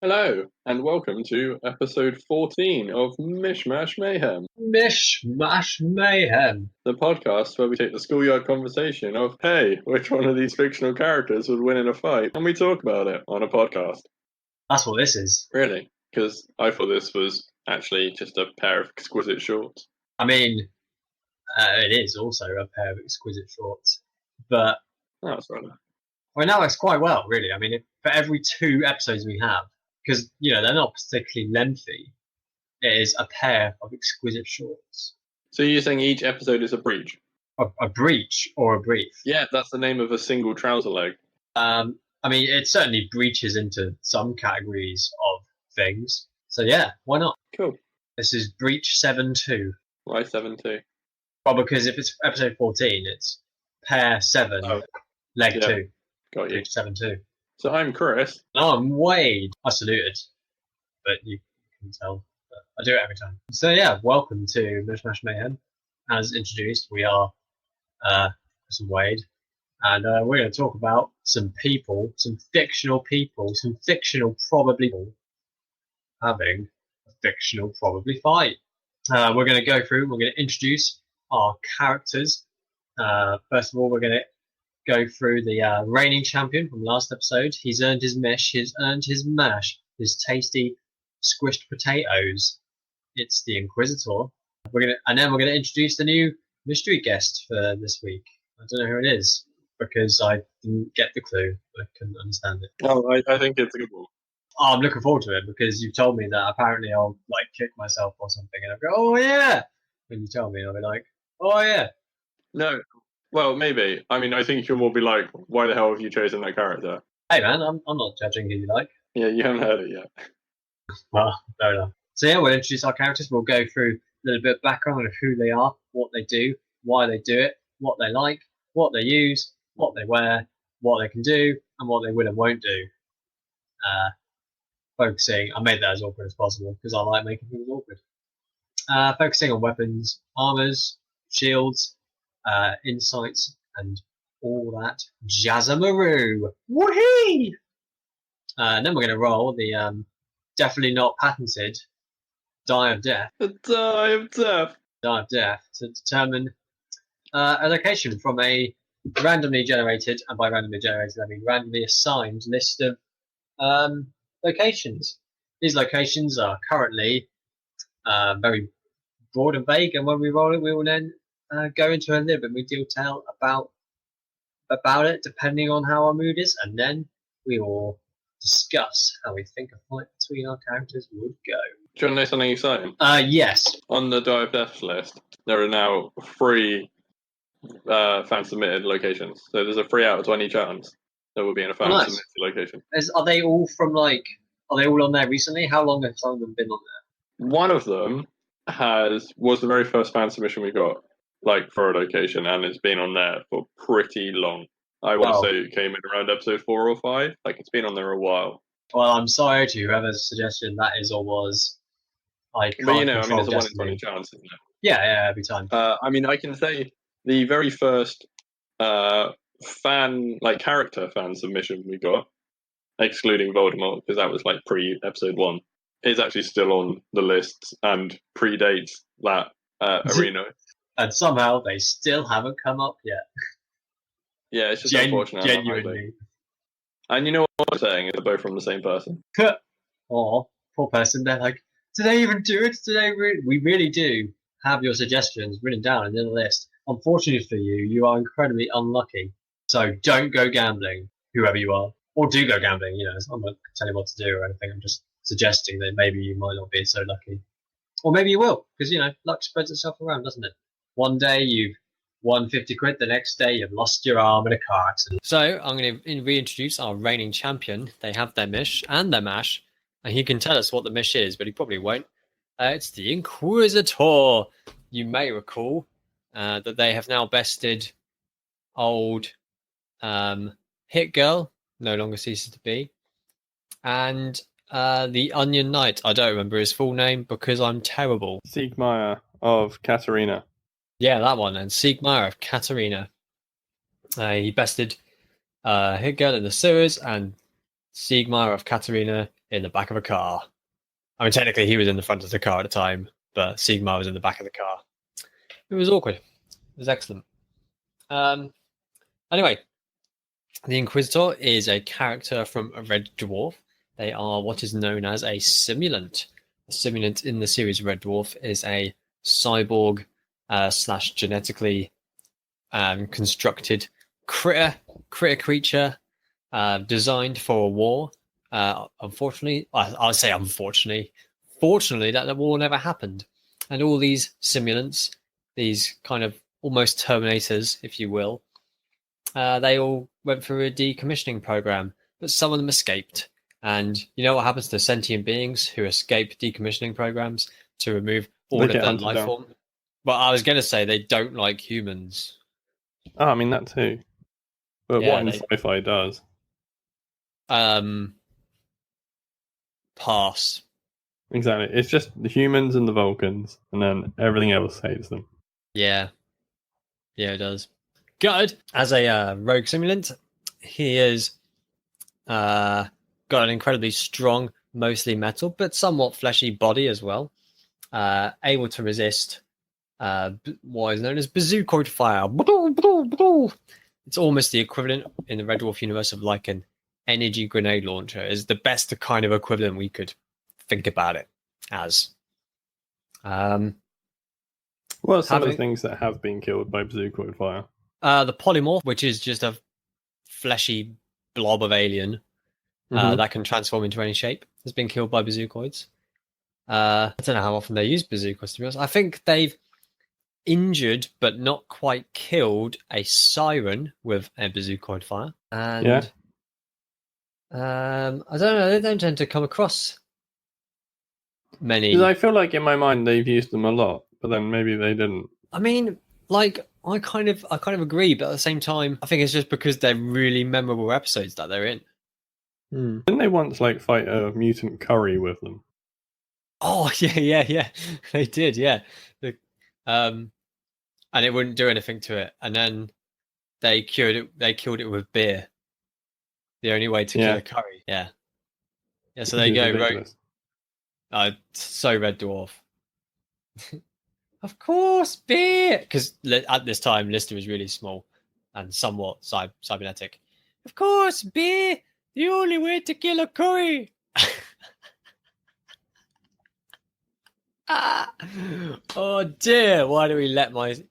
Hello, and welcome to episode 14 of Mishmash Mayhem, Mishmash Mayhem. the podcast where we take the schoolyard conversation of, hey, which one of these fictional characters would win in a fight, and we talk about it on a podcast. That's what this is. Really? Because I thought this was actually just a pair of exquisite shorts. I mean, it is also a pair of exquisite shorts, but Oh, that's right. well, now it's quite well, really. I mean, for every 2 episodes we have, because they're not particularly lengthy, it is a pair of exquisite shorts. So you're saying each episode is a breach? A breach or a brief. Yeah, that's the name of a single trouser leg. I mean, it certainly breaches into some categories of things. So yeah, why not? Cool. This is breach 7-2. Why 7-2? Well, because if it's episode 14, it's pair 7, leg yeah. 2. Got you. Breach 7-2. So I'm Chris. Oh, I'm Wade. I saluted, but you can tell that I do it every time. So yeah, welcome to Mishmash Mayhem. As introduced, we are Chris and Wade, and we're going to talk about some people, some fictional probably people having a fictional probably fight. We're going to go through. We're going to introduce our characters. First of all, we're going to go through the reigning champion from last episode. He's earned his Mish, he's earned his mash, his tasty squished potatoes. It's the Inquisitor. And then we're gonna introduce the new mystery guest for this week. I don't know who it is because I didn't get the clue. I couldn't understand it. Oh, I think it's a good one. Oh, I'm looking forward to it because you told me that apparently I'll kick myself or something, and I'll go, oh yeah. When you tell me, I'll be like, oh yeah. No. Well, maybe. I mean, I think you'll more be like, why the hell have you chosen that character? Hey man, I'm not judging who you like. Yeah, you haven't heard it yet. Well, fair enough. So yeah, we'll introduce our characters. We'll go through a little bit of background of who they are, what they do, why they do it, what they like, what they use, what they wear, what they can do, and what they will and won't do. I made that as awkward as possible because I like making things awkward. Focusing on weapons, armors, shields, insights, and all that jazzamaroo. Woohee! And then we're going to roll the definitely not patented Die of Death. The Die of Death. Die of Death to determine a location from a randomly generated, and by randomly generated I mean randomly assigned list of locations. These locations are currently very broad and vague, and when we roll it, we will then go into a little bit more detail about it, depending on how our mood is, and then we will discuss how we think a fight between our characters would go. Do you want to know something exciting? Yes. On the Die of Death list, there are now 3 fan-submitted locations. So there's a 3 out of 20 chance there will be in a fan-submitted location. Are they all on there recently? How long have some of them been on there? One of them was the very first fan submission we got, for a location, and it's been on there for pretty long. I want to say it came in around episode 4 or 5. It's been on there a while. Well, I'm sorry to whoever's suggestion that is or was. I can't. But it's a 1 in 20 chance, isn't it? Yeah, every time. I can say the very first character fan submission we got, excluding Voldemort, because that was pre-episode 1, is actually still on the list and predates that arena. And somehow they still haven't come up yet. Yeah, it's just unfortunate. Genuinely. And you know what I'm saying? They're both from the same person. Oh, poor person. They're like, do they even do it? We really do have your suggestions written down in the list. Unfortunately for you, you are incredibly unlucky. So don't go gambling, whoever you are. Or do go gambling, I'm not telling you what to do or anything. I'm just suggesting that maybe you might not be so lucky. Or maybe you will, because, luck spreads itself around, doesn't it? One day you've won 50 quid, the next day you've lost your arm in a car accident. So I'm going to reintroduce our reigning champion. They have their Mish and their mash, and he can tell us what the Mish is, but he probably won't. It's the Inquisitor. You may recall that they have now bested old Hit Girl, no longer ceases to be, and the Onion Knight. I don't remember his full name because I'm terrible. Siegmeyer of Katarina. Yeah, that one. And Siegmeyer of Katarina. He bested Hit Girl in the sewers, and Siegmeyer of Katarina in the back of a car. I mean, technically he was in the front of the car at the time, but Sigmar was in the back of the car. It was awkward. It was excellent. Anyway, the Inquisitor is a character from a Red Dwarf. They are what is known as a simulant. A simulant in the series Red Dwarf is a cyborg / genetically constructed critter creature designed for a war. Unfortunately, I'll say unfortunately, fortunately that the war never happened. And all these simulants, these kind of almost Terminators, if you will, they all went through a decommissioning program, but some of them escaped. And you know what happens to sentient beings who escape decommissioning programs to remove all of their life form? Well, I was going to say they don't like humans. Oh, I mean that too. But what in sci-fi does? Pass. Exactly. It's just the humans and the Vulcans, and then everything else saves them. Yeah. Yeah, it does. Good. As a rogue simulant, he is got an incredibly strong, mostly metal, but somewhat fleshy body as well. Able to resist what is known as bazookoid fire. It's almost the equivalent in the Red Dwarf universe of like an energy grenade launcher. Is the best kind of equivalent we could think about it as. What are some of the things that have been killed by bazookoid fire? The polymorph, which is just a fleshy blob of alien that can transform into any shape, has been killed by bazookoids. I don't know how often they use bazookas, to be honest. I think they've injured but not quite killed a siren with a bazookoid fire. And I don't know, they don't tend to come across many. Because I feel like in my mind they've used them a lot, but then maybe they didn't. I mean, like I kind of agree, but at the same time, I think it's just because they're really memorable episodes that they're in. Didn't they once like fight a mutant curry with them? Oh yeah. They did, yeah. And it wouldn't do anything to it, and then they cured it. They killed it with beer. The only way to kill a curry, yeah. So there you go. So Red Dwarf. Of course, beer! Because at this time, Lister was really small and somewhat cybernetic. Of course, beer! The only way to kill a curry! Oh dear! Why do we let me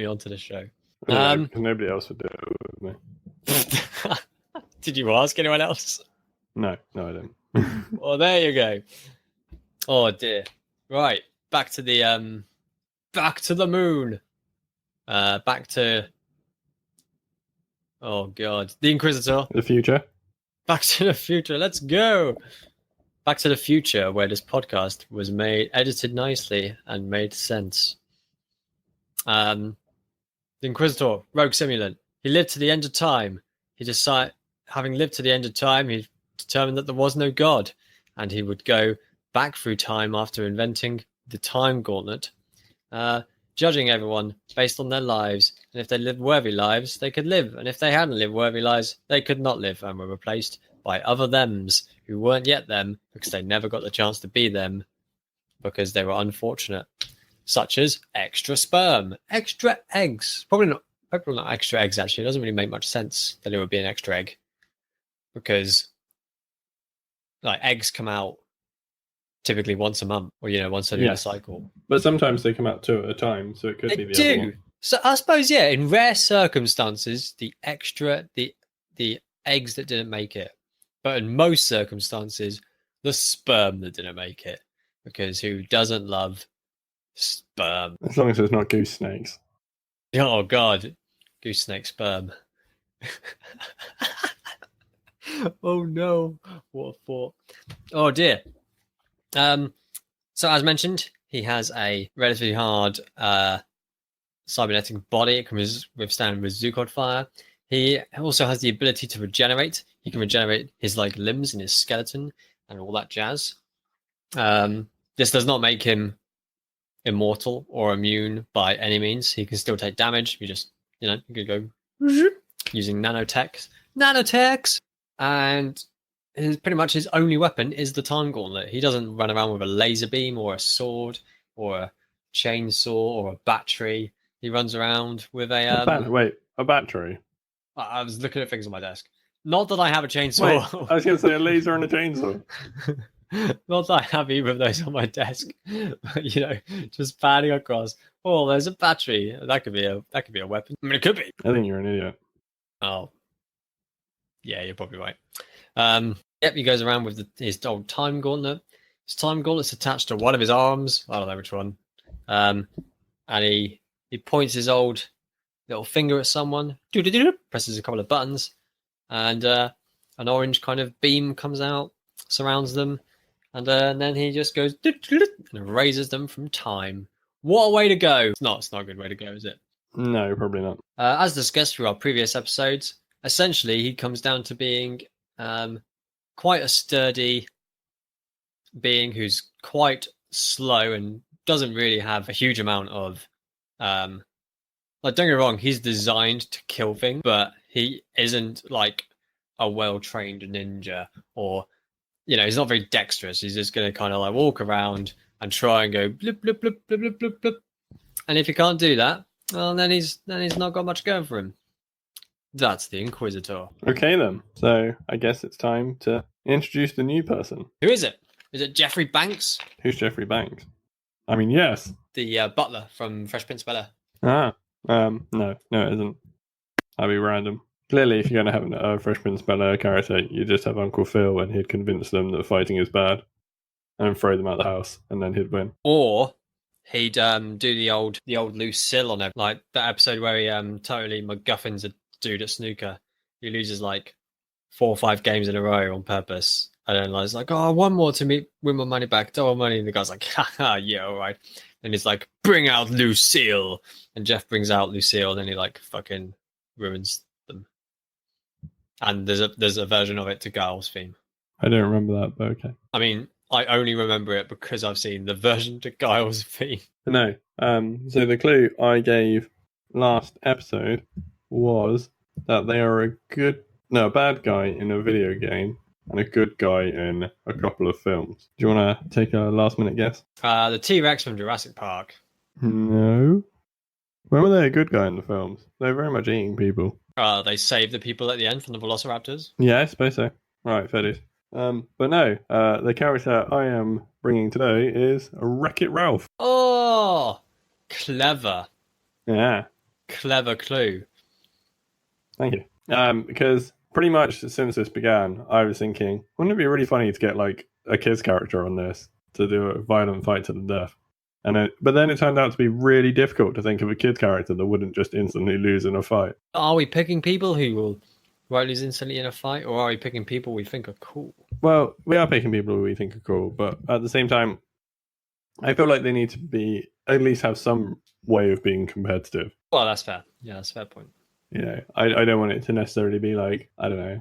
onto the show? Nobody else would do it with me. Did you ask anyone else? No, I didn't. Well, there you go. Oh dear! Right, back to the moon. Back to oh god, the Inquisitor. The future. Back to the future. Let's go. Back to the future, where this podcast was edited nicely and made sense. The Inquisitor, rogue simulant. He lived to the end of time. Having lived to the end of time, he determined that there was no God, and he would go back through time after inventing the time gauntlet, judging everyone based on their lives. And if they lived worthy lives, they could live. And if they hadn't lived worthy lives, they could not live and were replaced by other thems who weren't yet them because they never got the chance to be them because they were unfortunate, such as extra sperm, extra eggs. Probably not extra eggs, actually. It doesn't really make much sense that it would be an extra egg because like eggs come out typically once a month or once a cycle. But sometimes they come out two at a time, so it could be the other one. So I suppose in rare circumstances the eggs that didn't make it, but in most circumstances the sperm that didn't make it, because who doesn't love sperm? As long as it's not goose snakes. Oh god, goose snake sperm. Oh no, what a thought. Oh dear. So as mentioned, he has a relatively hard cybernetic body. It can withstand bazookoid fire. He also has the ability to regenerate. He can regenerate his limbs and his skeleton and all that jazz. This does not make him immortal or immune by any means. He can still take damage. You could go using nanotechs, and pretty much his only weapon is the time gauntlet. He doesn't run around with a laser beam or a sword or a chainsaw or a battery. He runs around with a a battery. I was looking at things on my desk. Not that I have a chainsaw. Wait, I was going to say a laser and a chainsaw. Not that I have either of those on my desk. But, just panning across. Oh, there's a battery. That could be a weapon. I mean, it could be. I think you're an idiot. Oh, yeah, you're probably right. Yep, he goes around with his old time gauntlet. His time gauntlet's attached to one of his arms. I don't know which one. And he points his old little finger at someone. Presses a couple of buttons, and an orange kind of beam comes out, surrounds them, and then he just goes and raises them from time. What a way to go! It's not a good way to go, is it? No, probably not. As discussed through our previous episodes, essentially he comes down to being quite a sturdy being who's quite slow and doesn't really have a huge amount of don't get me wrong, he's designed to kill things, but he isn't like a well-trained ninja, or he's not very dexterous. He's just going to kind of like walk around and try and go blip blip blip blip blip blip blip. And if he can't do that, well, then he's not got much going for him. That's the Inquisitor. Okay then. So I guess it's time to introduce the new person. Who is it? Is it Jeffrey Banks? Who's Jeffrey Banks? I mean, yes. The butler from Fresh Prince of Bel-Air. No, it isn't. That'd be random. Clearly, if you're going to have a Fresh Prince of Bel-Air character, you just have Uncle Phil, and he'd convince them that fighting is bad, and throw them out the house, and then he'd win. Or he'd do the old Lucille on it, like that episode where he totally MacGuffins a dude at snooker. He loses like 4 or 5 games in a row on purpose, and then he's like, "Oh, one more to win my money back, double money." And the guy's like, "Haha, yeah, all right." And he's like, "Bring out Lucille," and Jeff brings out Lucille, and then he like fucking ruins them. And there's a version of it to Giles' theme. I don't remember that, but okay. I mean, I only remember it because I've seen the version to Giles' theme. No. So the clue I gave last episode was that they are a bad guy in a video game and a good guy in a couple of films. Do you want to take a last minute guess? The T-Rex from Jurassic Park. No. When were they a good guy in the films? They're very much eating people. They save the people at the end from the Velociraptors. Yeah, I suppose so. Right, fair dues. But no, the character I am bringing today is Wreck-It Ralph. Oh, clever. Yeah. Clever clue. Thank you. Because pretty much since this began, I was thinking, wouldn't it be really funny to get like a kid's character on this to do a violent fight to the death? But then it turned out to be really difficult to think of a kid character that wouldn't just instantly lose in a fight. Are we picking people who won't lose instantly in a fight, or are we picking people we think are cool? Well, we are picking people who we think are cool, but at the same time, I feel like they need to at least have some way of being competitive. Well, that's fair. Yeah, that's a fair point. I don't want it to necessarily be like, I don't know,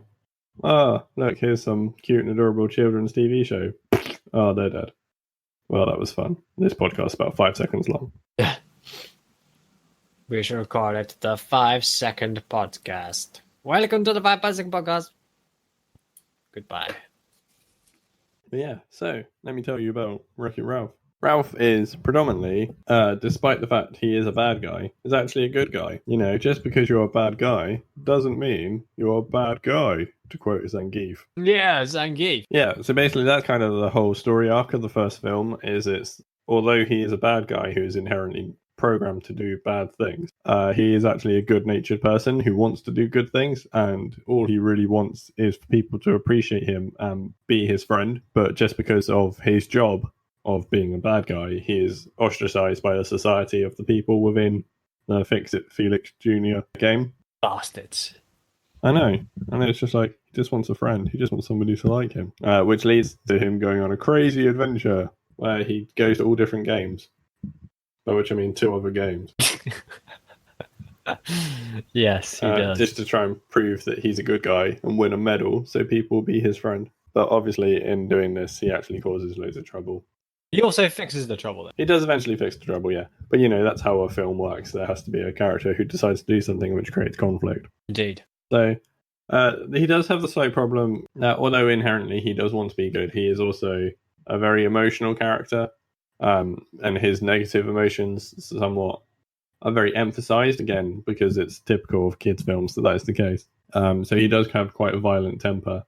oh, look, here's some cute and adorable children's TV show. Oh, they're dead. Well, that was fun. This podcast is about 5 seconds long. Yeah. We should call it the 5-second podcast. Welcome to the 5-second podcast. Goodbye. But yeah, so let me tell you about Wreck-It Ralph. Ralph is predominantly, despite the fact he is a bad guy, is actually a good guy. Just because you're a bad guy doesn't mean you're a bad guy, to quote Zangief. Yeah, Zangief. Yeah, so basically that's kind of the whole story arc of the first film, although he is a bad guy who is inherently programmed to do bad things, he is actually a good-natured person who wants to do good things, and all he really wants is for people to appreciate him and be his friend. But just because of his job of being a bad guy, he is ostracized by the society of the people within the Fix-It Felix Jr. game. Bastards. I know. And it's just like, he just wants a friend. He just wants somebody to like him. Which leads to him going on a crazy adventure where he goes to all different games. By which I mean 2 other games. Yes, he does. Just to try and prove that he's a good guy and win a medal so people will be his friend. But obviously in doing this, he actually causes loads of trouble. He also fixes the trouble, though. He does eventually fix the trouble, yeah. But that's how a film works. There has to be a character who decides to do something which creates conflict. Indeed. So He does have the slight problem that although inherently he does want to be good, he is also a very emotional character, and his negative emotions somewhat are very emphasized again because it's typical of kids' films that is the case. So he does have quite a violent temper,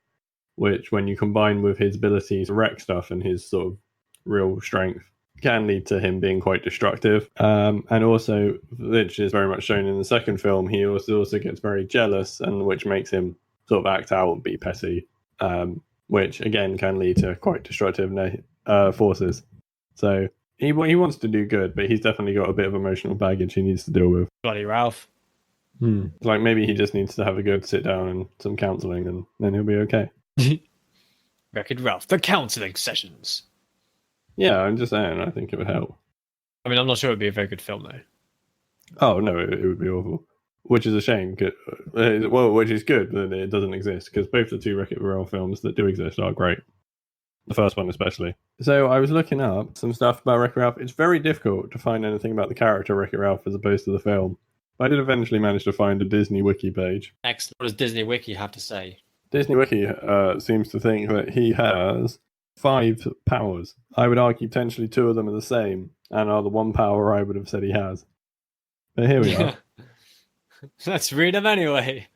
which when you combine with his ability to wreck stuff and his sort of real strength can lead to him being quite destructive. And also, which is very much shown in the second film, he also gets very jealous, and which makes him sort of act out and be petty, which again can lead to quite destructive forces. So he wants to do good, but he's definitely got a bit of emotional baggage he needs to deal with. Bloody Ralph. Like maybe he just needs to have a good sit down and some counselling, and then he'll be okay. Wreck-It Ralph, the counselling sessions. Yeah, I'm just saying, I think it would help. I mean, I'm not sure it would be a very good film, though. Oh, no, it would be awful. Which is a shame. Well, which is good that it doesn't exist, because both the two Wreck-It Ralph films that do exist are great. The first one especially. So I was looking up some stuff about Wreck-It Ralph. It's very difficult to find anything about the character Wreck-It Ralph as opposed to the film. But I did eventually manage to find a Disney Wiki page. Excellent. What does Disney Wiki have to say? Disney Wiki seems to think that he has 5 powers. I would argue potentially 2 of them are the same and are the one power I would have said he has. But here we are. Let's read them anyway.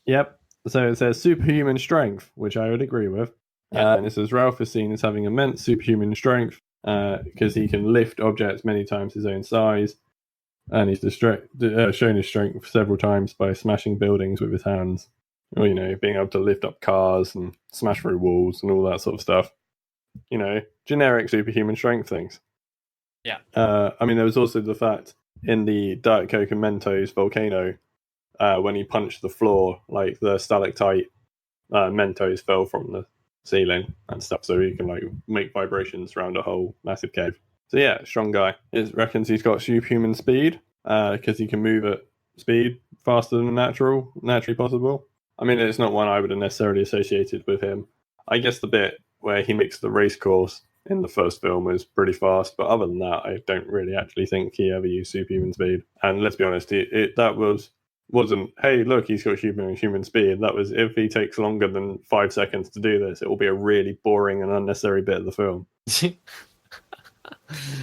Yep. So it says superhuman strength, which I would agree with. Yep. And it says Ralph is seen as having immense superhuman strength because he can lift objects many times his own size. And he's shown his strength several times by smashing buildings with his hands. Or, being able to lift up cars and smash through walls and all that sort of stuff. Generic superhuman strength things. Yeah. I mean, there was also the fact in the Diet Coke and Mentos volcano, when he punched the floor, like the stalactite Mentos fell from the ceiling and stuff, so he can make vibrations around a whole massive cave. So yeah, strong guy. It reckons he's got superhuman speed because he can move at speed faster than naturally possible. I mean, it's not one I would have necessarily associated with him. I guess the bit where he makes the race course in the first film is pretty fast, but other than that, I don't really actually think he ever used superhuman speed. And let's be honest, that wasn't, hey, look, he's got human speed. That was, if he takes longer than 5 seconds to do this, it will be a really boring and unnecessary bit of the film.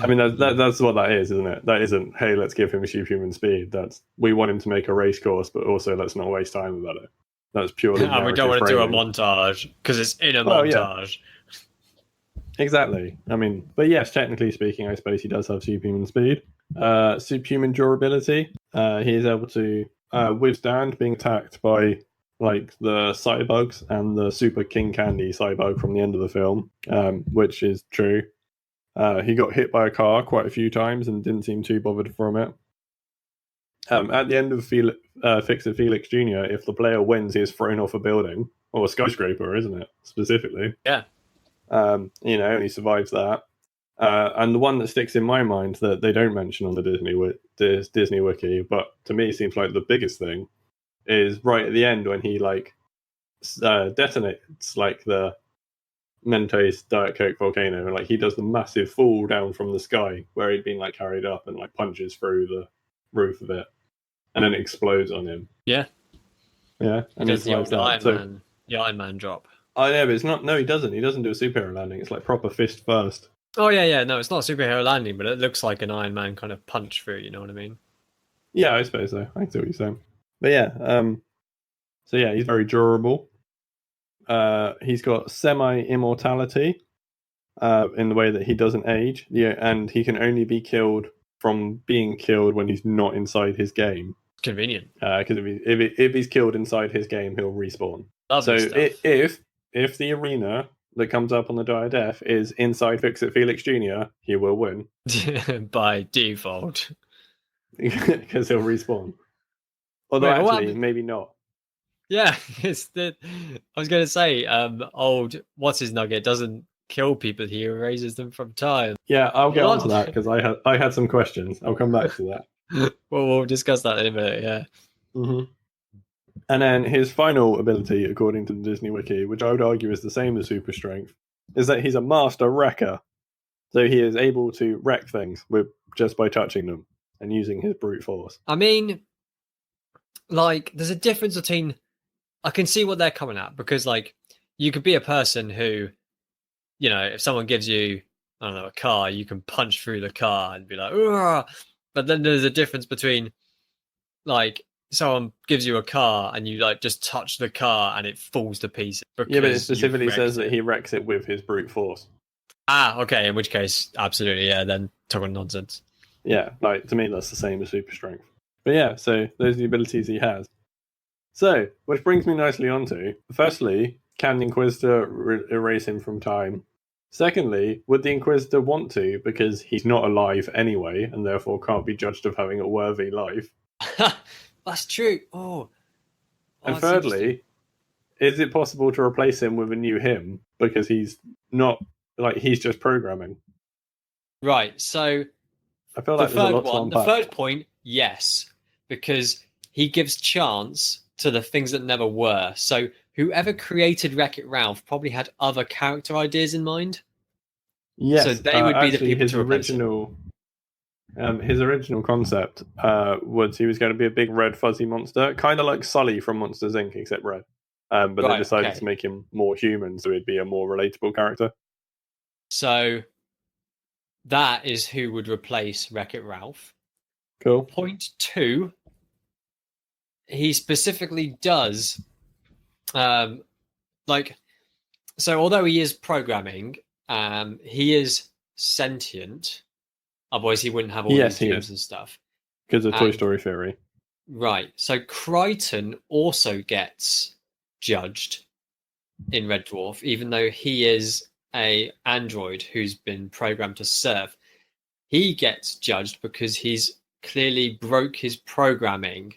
I mean, that's what that is, isn't it? That isn't, hey, let's give him superhuman speed. That's, we want him to make a race course, but also let's not waste time about it. That's purely. And we don't want to do a montage because it's in a montage. Yeah. Exactly. I mean, but yes, technically speaking, I suppose he does have superhuman speed. Superhuman durability. He is able to withstand being attacked by the cybugs and the super King Candy cybug from the end of the film, which is true. He got hit by a car quite a few times and didn't seem too bothered from it. At the end of Fix It Felix Jr., if the player wins, he is thrown off a building, or a skyscraper, isn't it, specifically? Yeah. And he survives that. And the one that sticks in my mind that they don't mention on the Disney Wiki, but to me seems like the biggest thing, is right at the end when he detonates the Mentos Diet Coke volcano, and he does the massive fall down from the sky where he'd been carried up and punches through the roof of it, and then it explodes on him. Yeah. And it's the Iron Man drop. Oh yeah, but it's not. No, he doesn't. He doesn't do a superhero landing. It's proper fist first. Oh yeah. No, it's not a superhero landing, but it looks like an Iron Man kind of punch through. You know what I mean? Yeah, I suppose so. I see what you're saying. But yeah, so yeah, he's very durable. He's got semi-immortality in the way that he doesn't age. Yeah, and he can only be killed from being killed when he's not inside his game. Convenient. Because if he's killed inside his game, he'll respawn. Lovely stuff. If the arena that comes up on the Die of Death is inside Fix It Felix Jr., he will win. By default. Because he'll respawn. Although maybe not. Yeah, I was going to say, old What's-His-Nugget doesn't kill people, he erases them from time. Yeah, I'll get on to that because I had some questions. I'll come back to that. Well, we'll discuss that in a minute, yeah. Mm-hmm. And then his final ability, according to the Disney Wiki, which I would argue is the same as super strength, is that he's a master wrecker. So he is able to wreck things just by touching them and using his brute force. I mean, there's a difference between I can see what they're coming at, because like you could be a person who, you know, if someone gives you, I don't know, a car, you can punch through the car and be like, "Ugh!" But then there's a difference between like someone gives you a car and you like just touch the car and it falls to pieces. Yeah, but it specifically says that he wrecks it with his brute force. Ah, okay. In which case, absolutely, yeah. Then talking nonsense. Yeah, like to me, that's the same as super strength. But yeah, so those are the abilities he has. So, which brings me nicely onto, firstly, can the Inquisitor erase him from time? Secondly, would the Inquisitor want to, because he's not alive anyway, and therefore can't be judged of having a worthy life? That's true. Oh. And thirdly, is it possible to replace him with a new him, because he's not, like, he's just programming? Right, so I feel like there's a lot to unpack. The third point, yes, because he gives chance to the things that never were. So whoever created Wreck-It Ralph probably had other character ideas in mind. Yes, so they would be the people his to replace him. His original concept was he was going to be a big red fuzzy monster, kind of like Sully from Monsters Inc., except red. But they decided to make him more human, so he'd be a more relatable character. So that is who would replace Wreck-It Ralph. Cool. Point 2, he specifically does, like, so although he is programming, he is sentient. Otherwise, he wouldn't have all these dreams and stuff. Because of Toy Story theory. Right. So Crichton also gets judged in Red Dwarf, even though he is a android who's been programmed to serve. He gets judged because he's clearly broke his programming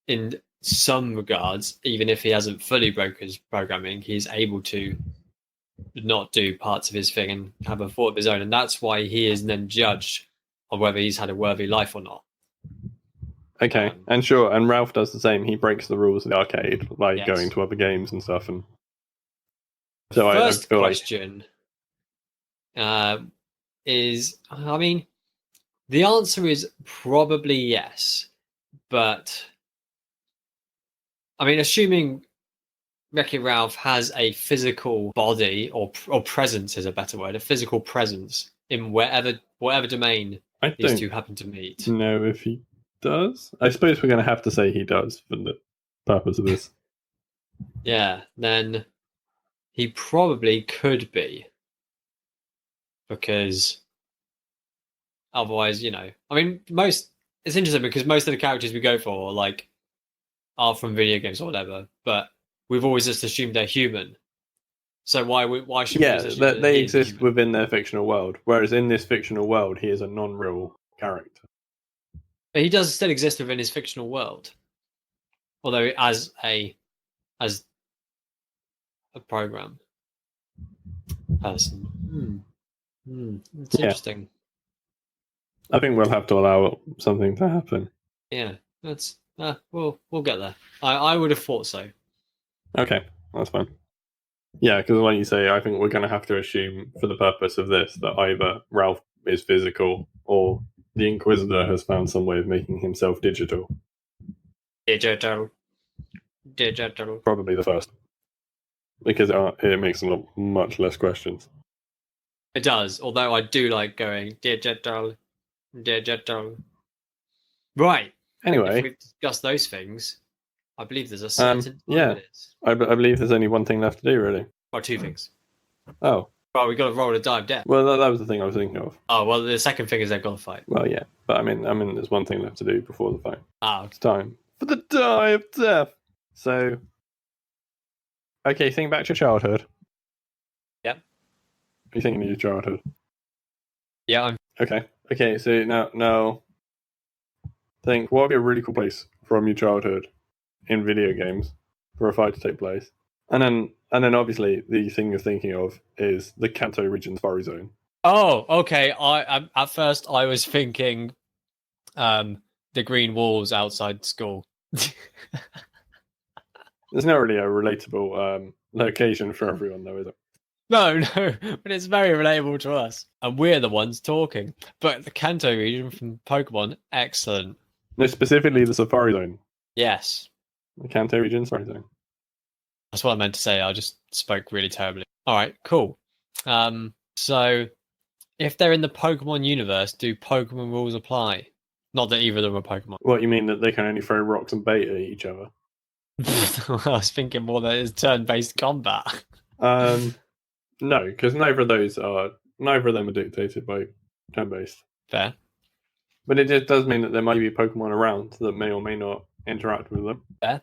in some regards. Even if he hasn't fully broken his programming, he's able to not do parts of his thing and have a thought of his own, and that's why he is then judged on whether he's had a worthy life or not. Okay, and sure, and Ralph does the same. He breaks the rules of the arcade, like going to other games and stuff. And so First I feel question is, I mean, the answer is probably yes, but I mean, assuming Wreck-It Ralph has a physical body, or presence is a better word, a physical presence in whatever domain these two happen to meet. No, if he does, I suppose we're going to have to say he does for the purpose of this. Yeah, then he probably could be, because otherwise, you know, I mean, it's interesting because most of the characters we go for are from video games or whatever, but we've always just assumed they're human. So why should we just assume they exist within their fictional world, whereas in this fictional world, he is a non-real character. But he does still exist within his fictional world, although as a program person. It's interesting. I think we'll have to allow something to happen. Yeah, that's we'll get there. I would have thought so. Okay, that's fine. Yeah, because like you say, I think we're going to have to assume for the purpose of this that either Ralph is physical or the Inquisitor has found some way of making himself digital. Digital. Probably the first. Because it makes them much less questions. It does, although I do like going digital. Right. Anyway. If we've discussed those things, I believe there's a certain minutes. I believe there's only one thing left to do, really. Or two things. Oh. Well, we've got to roll a dive depth. Well, that was the thing I was thinking of. Oh, well, the second thing is they've got to fight. Well, yeah. But I mean, there's one thing left to do before the fight. Okay. It's time for the dive of death. So, okay, think back to your childhood. Yep. What are you thinking of your childhood? Yeah, Okay, so now think, what would be a really cool place from your childhood in video games for a fight to take place? And then obviously the thing you're thinking of is the Kanto region safari zone. Oh, okay. I at first I was thinking the green walls outside school. There's not really a relatable location for everyone though, is it? No, but it's very relatable to us. And we're the ones talking. But the Kanto region from Pokemon, excellent. No, specifically the Safari Zone. Yes. The Kanto region Safari Zone. That's what I meant to say. I just spoke really terribly. All right, cool. So if they're in the Pokemon universe, do Pokemon rules apply? Not that either of them are Pokemon. What, you mean that they can only throw rocks and bait at each other? I was thinking more that it's turn-based combat. No, because neither of them are dictated by turn-based. Fair. But it just does mean that there might be Pokemon around that may or may not interact with them. Fair.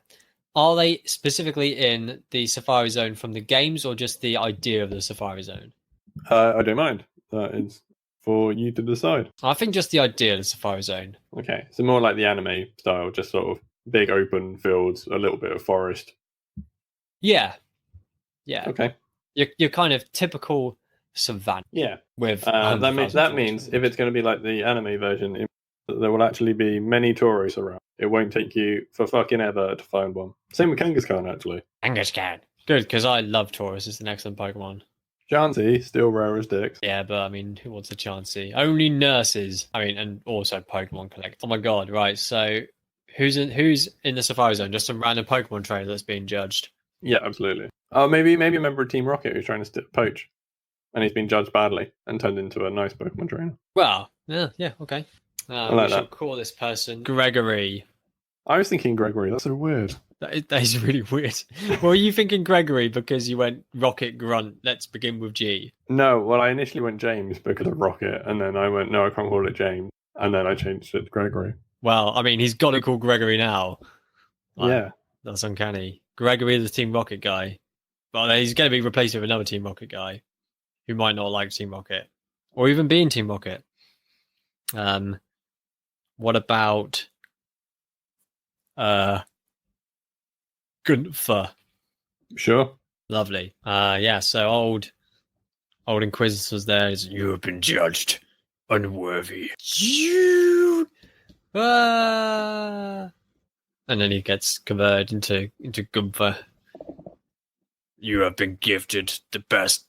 Are they specifically in the Safari Zone from the games, or just the idea of the Safari Zone? I don't mind. That is for you to decide. I think just the idea of the Safari Zone. Okay, so more like the anime style, just sort of big open fields, a little bit of forest. Yeah. Okay. You're kind of typical savannah. Yeah. With that means if it's going to be like the anime version, there will actually be many Tauros around. It won't take you for fucking ever to find one. Same with Kangaskhan, actually. Kangaskhan. Good, because I love Tauros. It's an excellent Pokemon. Chansey, still rare as dicks. Yeah, but I mean, who wants a Chansey? Only nurses. I mean, and also Pokemon Collect. Oh my god, right. So who's in the Safari Zone? Just some random Pokemon trainer that's being judged. Yeah, absolutely. Oh, maybe a member of Team Rocket who's trying to poach. And he's been judged badly and turned into a nice Pokemon trainer. Well, yeah, okay. like we shall call this person Gregory. I was thinking Gregory. That's so weird. That is really weird. Well, are you thinking Gregory because you went Rocket Grunt? Let's begin with G. No, well, I initially went James because of Rocket, and then I went, no, I can't call it James, and then I changed it to Gregory. Well, I mean, he's got to call Gregory now. Yeah. That's uncanny. Gregory is the Team Rocket guy. Well, he's going to be replaced with another Team Rocket guy who might not like Team Rocket or even be in Team Rocket. What about Gunther? Sure. Lovely. Yeah, so old Inquisitor's there. You have been judged unworthy. And then he gets converted into Gunther. You have been gifted the best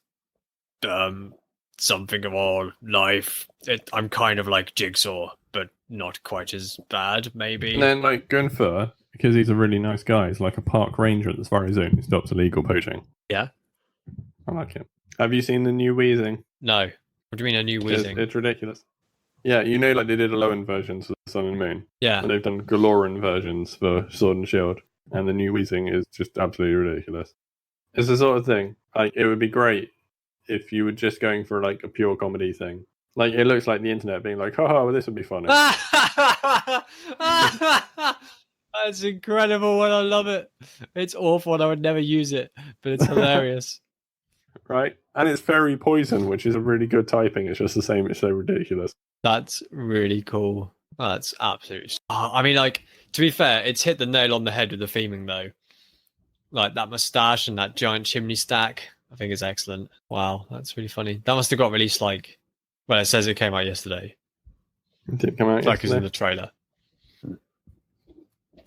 something of all life. I'm kind of like Jigsaw, but not quite as bad, maybe. And then, like, Gunther, because he's a really nice guy, he's like a park ranger at the Safari Zone who stops illegal poaching. Yeah. I like him. Have you seen the new Weezing? No. What do you mean a new Weezing? It's ridiculous. Yeah, you know, like they did Alolan versions for Sun and Moon. Yeah. And they've done Galoran versions for Sword and Shield. And the new Weezing is just absolutely ridiculous. It's the sort of thing, like, it would be great if you were just going for, like, a pure comedy thing. Like, it looks like the internet being like, oh, well, this would be funny. That's incredible and I love it. It's awful and I would never use it, but it's hilarious. Right? And it's Fairy Poison, which is a really good typing. It's just the same, it's so ridiculous. That's really cool. That's absolutely... I mean, like, to be fair, it's hit the nail on the head with the theming, though. Like, that moustache and that giant chimney stack, I think is excellent. Wow, that's really funny. That must have got released, like... Well, it says it came out yesterday. It did come out like it's in the trailer.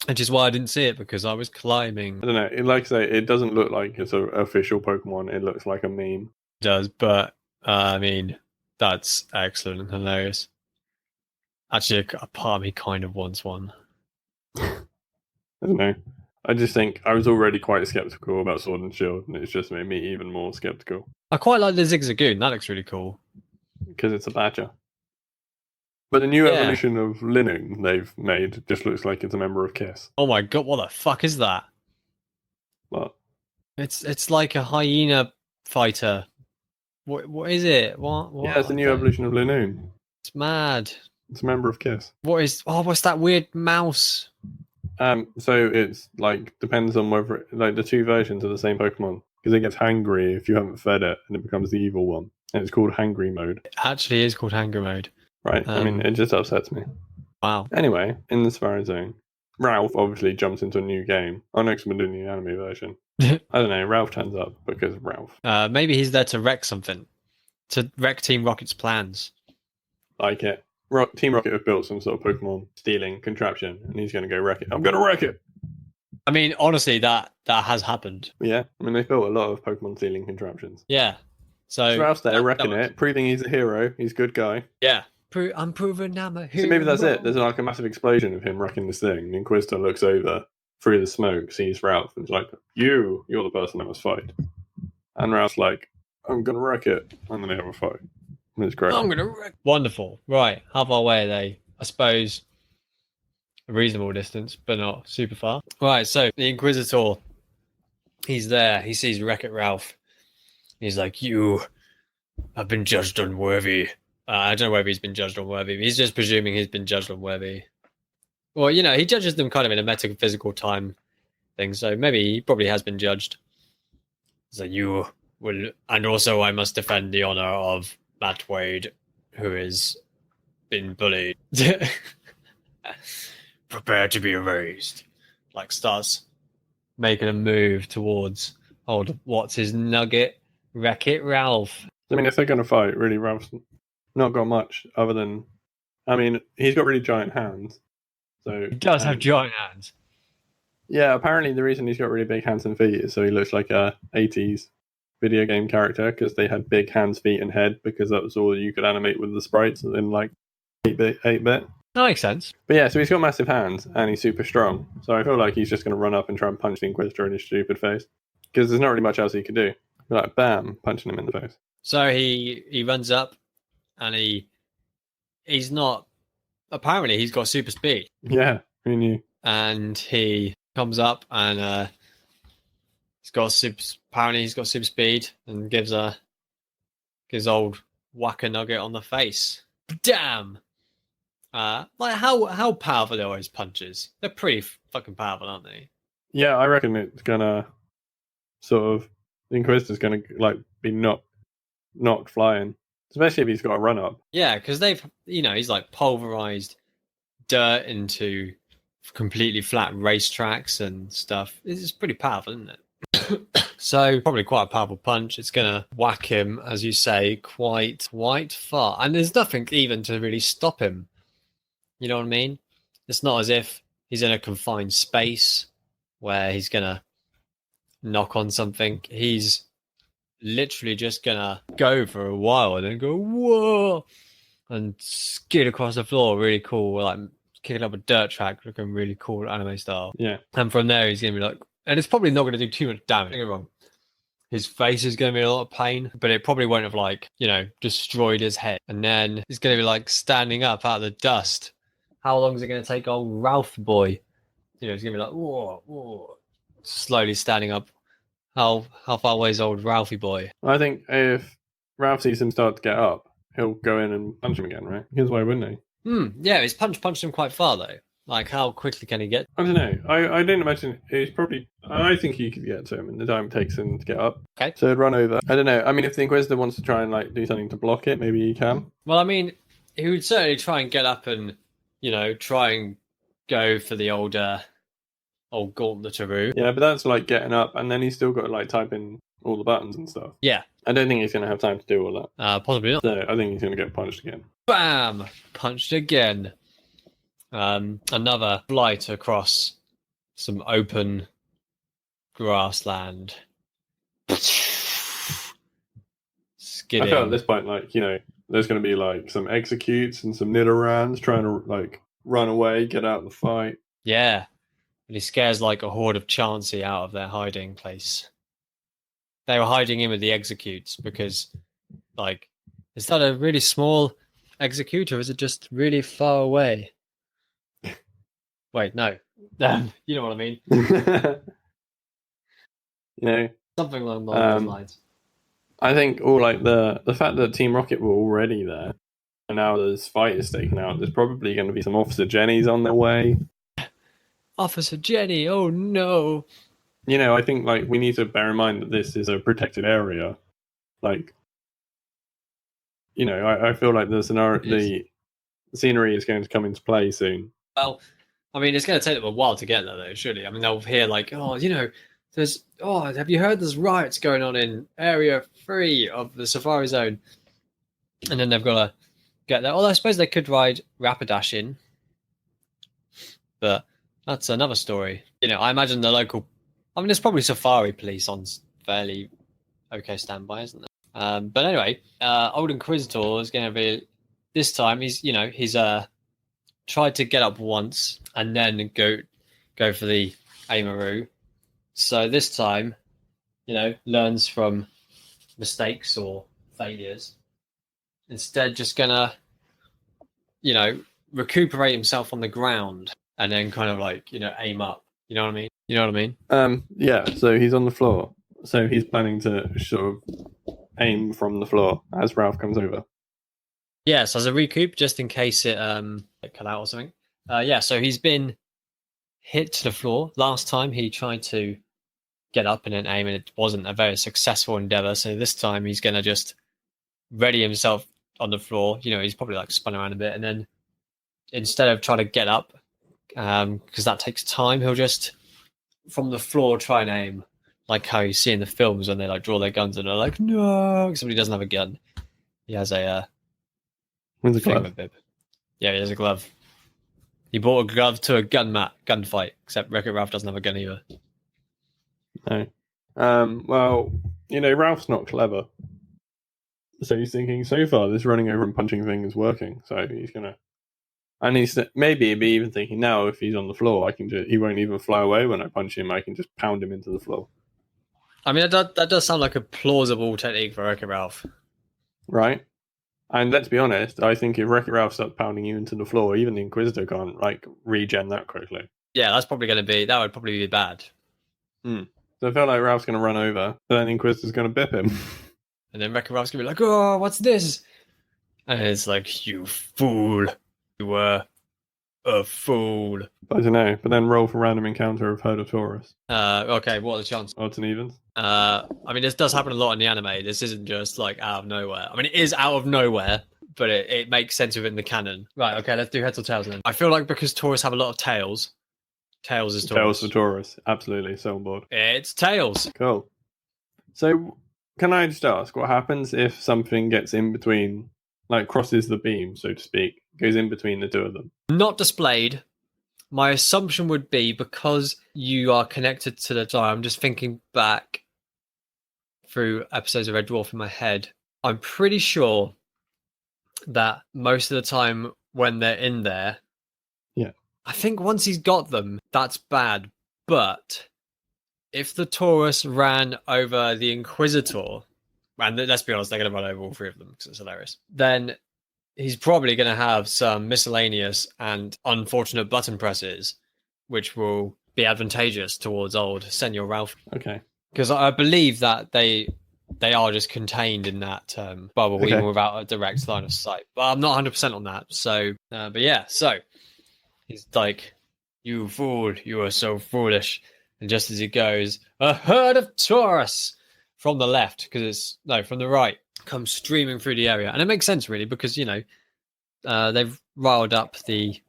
Which is why I didn't see it, because I was climbing. I don't know. Like I say, it doesn't look like it's an official Pokemon. It looks like a meme. It does, but I mean, that's excellent and hilarious. Actually, a part of me kind of wants one. I don't know. I just think I was already quite skeptical about Sword and Shield, and it's just made me even more skeptical. I quite like the Zigzagoon. That looks really cool. Because it's a badger. But the new evolution of Linoon they've made just looks like it's a member of Kiss. Oh my god, what the fuck is that? What? It's like a hyena fighter. What is it? What? Yeah, it's the new evolution of Linoon. It's mad. It's a member of Kiss. What's that weird mouse? So it's like depends on whether like the two versions of the same Pokemon. Because it gets hangry if you haven't fed it, and it becomes the evil one. And it's called Hangry Mode. It actually is called Hangry Mode. Right. I mean, it just upsets me. Wow. Anyway, in the Safari Zone, Ralph obviously jumps into a new game. Oh, next we're doing the anime version. I don't know. Ralph turns up because Ralph. Maybe he's there to wreck something. To wreck Team Rocket's plans. Like it. Team Rocket have built some sort of Pokemon stealing contraption, and he's going to go wreck it. I'm going to wreck it! I mean, honestly, that has happened. Yeah. I mean, they've built a lot of Pokemon stealing contraptions. Yeah. So Ralph's there wrecking it, proving he's a hero. He's a good guy. Yeah. I'm proven I'm a hero. So maybe that's it. There's like a massive explosion of him wrecking this thing. The Inquisitor looks over, through the smoke, sees Ralph and is like, you're the person that must fight. And Ralph's like, I'm going to wreck it. And then they have a fight. And it's great. I'm going to wreck. Wonderful. Right. How far away are they? I suppose a reasonable distance, but not super far. Right. So the Inquisitor, he's there. He sees Wreck-It Ralph. He's like, you have been judged unworthy. I don't know whether he's been judged unworthy. He's just presuming he's been judged unworthy. Well, he judges them kind of in a metaphysical time thing, so maybe he probably has been judged. So you will, and also I must defend the honor of Matt Wade, who has been bullied. Prepare to be erased. Like starts making a move towards what's his nugget? Wreck-It Ralph. I mean, if they're going to fight, really, Ralph's not got much other than, I mean, he's got really giant hands. So he does have giant hands. Yeah, apparently the reason he's got really big hands and feet is so he looks like a 80s video game character, because they had big hands, feet, and head, because that was all you could animate with the sprites in like 8-bit. That makes sense. But yeah, so he's got massive hands and he's super strong. So I feel like he's just going to run up and try and punch the Inquisitor in his stupid face, because there's not really much else he could do. Like, bam, punching him in the face. So he runs up and he's not. Apparently, he's got super speed. Yeah, who knew? And he comes up and apparently he's got super speed and gives old whacker nugget on the face. Damn! Like how powerful are his punches? They're pretty fucking powerful, aren't they? Yeah, I reckon it's gonna sort of, the Inquisitor's gonna like be knocked flying. Especially if he's got a run up. Yeah, because he's like pulverized dirt into completely flat racetracks and stuff. It's pretty powerful, isn't it? So probably quite a powerful punch. It's gonna whack him, as you say, quite far. And there's nothing even to really stop him. You know what I mean? It's not as if he's in a confined space where he's gonna knock on something. He's literally just gonna go for a while and then go whoa and skid across the floor, really cool, like kicking up a dirt track, looking really cool anime style. Yeah. And from there he's gonna be like, and it's probably not gonna do too much damage. Don't get me wrong. His face is gonna be a lot of pain, but it probably won't have like, destroyed his head. And then he's gonna be like standing up out of the dust. How long is it gonna take old Ralph boy? He's gonna be like whoa, slowly standing up. How far away is old Ralphie boy? I think if Ralph sees him start to get up, he'll go in and punch him again, right? Because why wouldn't he? Yeah, his punch punched him quite far though. Like, how quickly can he get? I don't know. I didn't imagine. He's probably. I think he could get to him in the time it takes him to get up. Okay. So he'd run over. I don't know. I mean, if the Inquisitor wants to try and like do something to block it, maybe he can. Well, I mean, he would certainly try and get up and try and go for the old gauntletaroo. Yeah, but that's like getting up, and then he's still got to like type in all the buttons and stuff. Yeah. I don't think he's going to have time to do all that. Possibly not. So I think he's going to get punched again. Bam! Punched again. Another flight across some open grassland. Skidding. I felt at this point, like, there's going to be like some executes and some Nidorans trying to like run away, get out of the fight. Yeah. And he scares like a horde of Chansey out of their hiding place. They were hiding in with the executes because, like, is that a really small execute or is it just really far away? Wait, no. You know what I mean? Something along those lines. I think all like the fact that Team Rocket were already there and now there's fighters taken out, there's probably going to be some Officer Jennies on their way. Officer Jenny, oh no. I think like we need to bear in mind that this is a protected area. Like, I feel like the scenery is going to come into play soon. Well, I mean, it's going to take them a while to get there, though, surely. I mean, they'll hear like, have you heard there's riots going on in Area 3 of the Safari Zone? And then they've got to get there. Although I suppose they could ride Rapidash in. But that's another story. I imagine the local... I mean, there's probably Safari Police on fairly okay standby, isn't there? But anyway, Old Inquisitor is going to be... This time, he's tried to get up once and then go for the Amaru. So this time, learns from mistakes or failures. Instead, just gonna, recuperate himself on the ground and then kind of aim up. You know what I mean? You know what I mean? Yeah, so he's on the floor. So he's planning to sort of aim from the floor as Ralph comes over. Yeah, so as a recoup, just in case it cut out or something. So he's been hit to the floor. Last time he tried to get up and then aim, and it wasn't a very successful endeavor. So this time he's going to just ready himself on the floor. He's probably spun around a bit, and then instead of trying to get up, because that takes time, he'll just from the floor try and aim, like how you see in the films when they draw their guns and they're like, no, except he doesn't have a gun. He has a with a glove. Yeah, he has a glove. He bought a glove to a gunfight, except Wreck-It Ralph doesn't have a gun either. No. Well, Ralph's not clever. So he's thinking, so far, this running over and punching thing is working. So he's going to... And he's maybe even thinking, now if he's on the floor, he won't even fly away when I punch him. I can just pound him into the floor. I mean, that does sound like a plausible technique for Wreck-It Ralph. Right? And let's be honest, I think if Wreck-It Ralph starts pounding you into the floor, even the Inquisitor can't, regen that quickly. Yeah, that would probably be bad. So I feel like Ralph's going to run over, but then the Inquisitor's going to bip him. And then Wreck-It Ralph's going to be like, oh, what's this? And it's like, you fool. You were a fool. I don't know, but then roll for random encounter of Herd of Taurus. Okay, what are the chances? Odds and evens. I mean, this does happen a lot in the anime. This isn't just out of nowhere. I mean, it is out of nowhere, but it makes sense within the canon. Right, okay, let's do heads or tails then. I feel like because Taurus have a lot of tails, tails is Taurus. Tails for Taurus, absolutely, so on board. It's tails. Cool. So, can I just ask, what happens if something gets in between, crosses the beam, so to speak, goes in between the two of them? Not displayed. My assumption would be because you are connected to the dial. I'm just thinking back through episodes of Red Dwarf in my head. I'm pretty sure that most of the time when they're in there, yeah, I think once he's got them, that's bad. But if the Taurus ran over the Inquisitor, and let's be honest, they're going to run over all three of them because it's hilarious, then he's probably going to have some miscellaneous and unfortunate button presses, which will be advantageous towards old Senor Ralph. Okay. Because I believe that they are just contained in that bubble, okay, even without a direct line of sight. But I'm not 100% on that. So, but yeah, so he's like, you fool, you are so foolish. And just as he goes, a herd of Taurus from the left, from the right, comes streaming through the area. And it makes sense, really, because, they've riled up the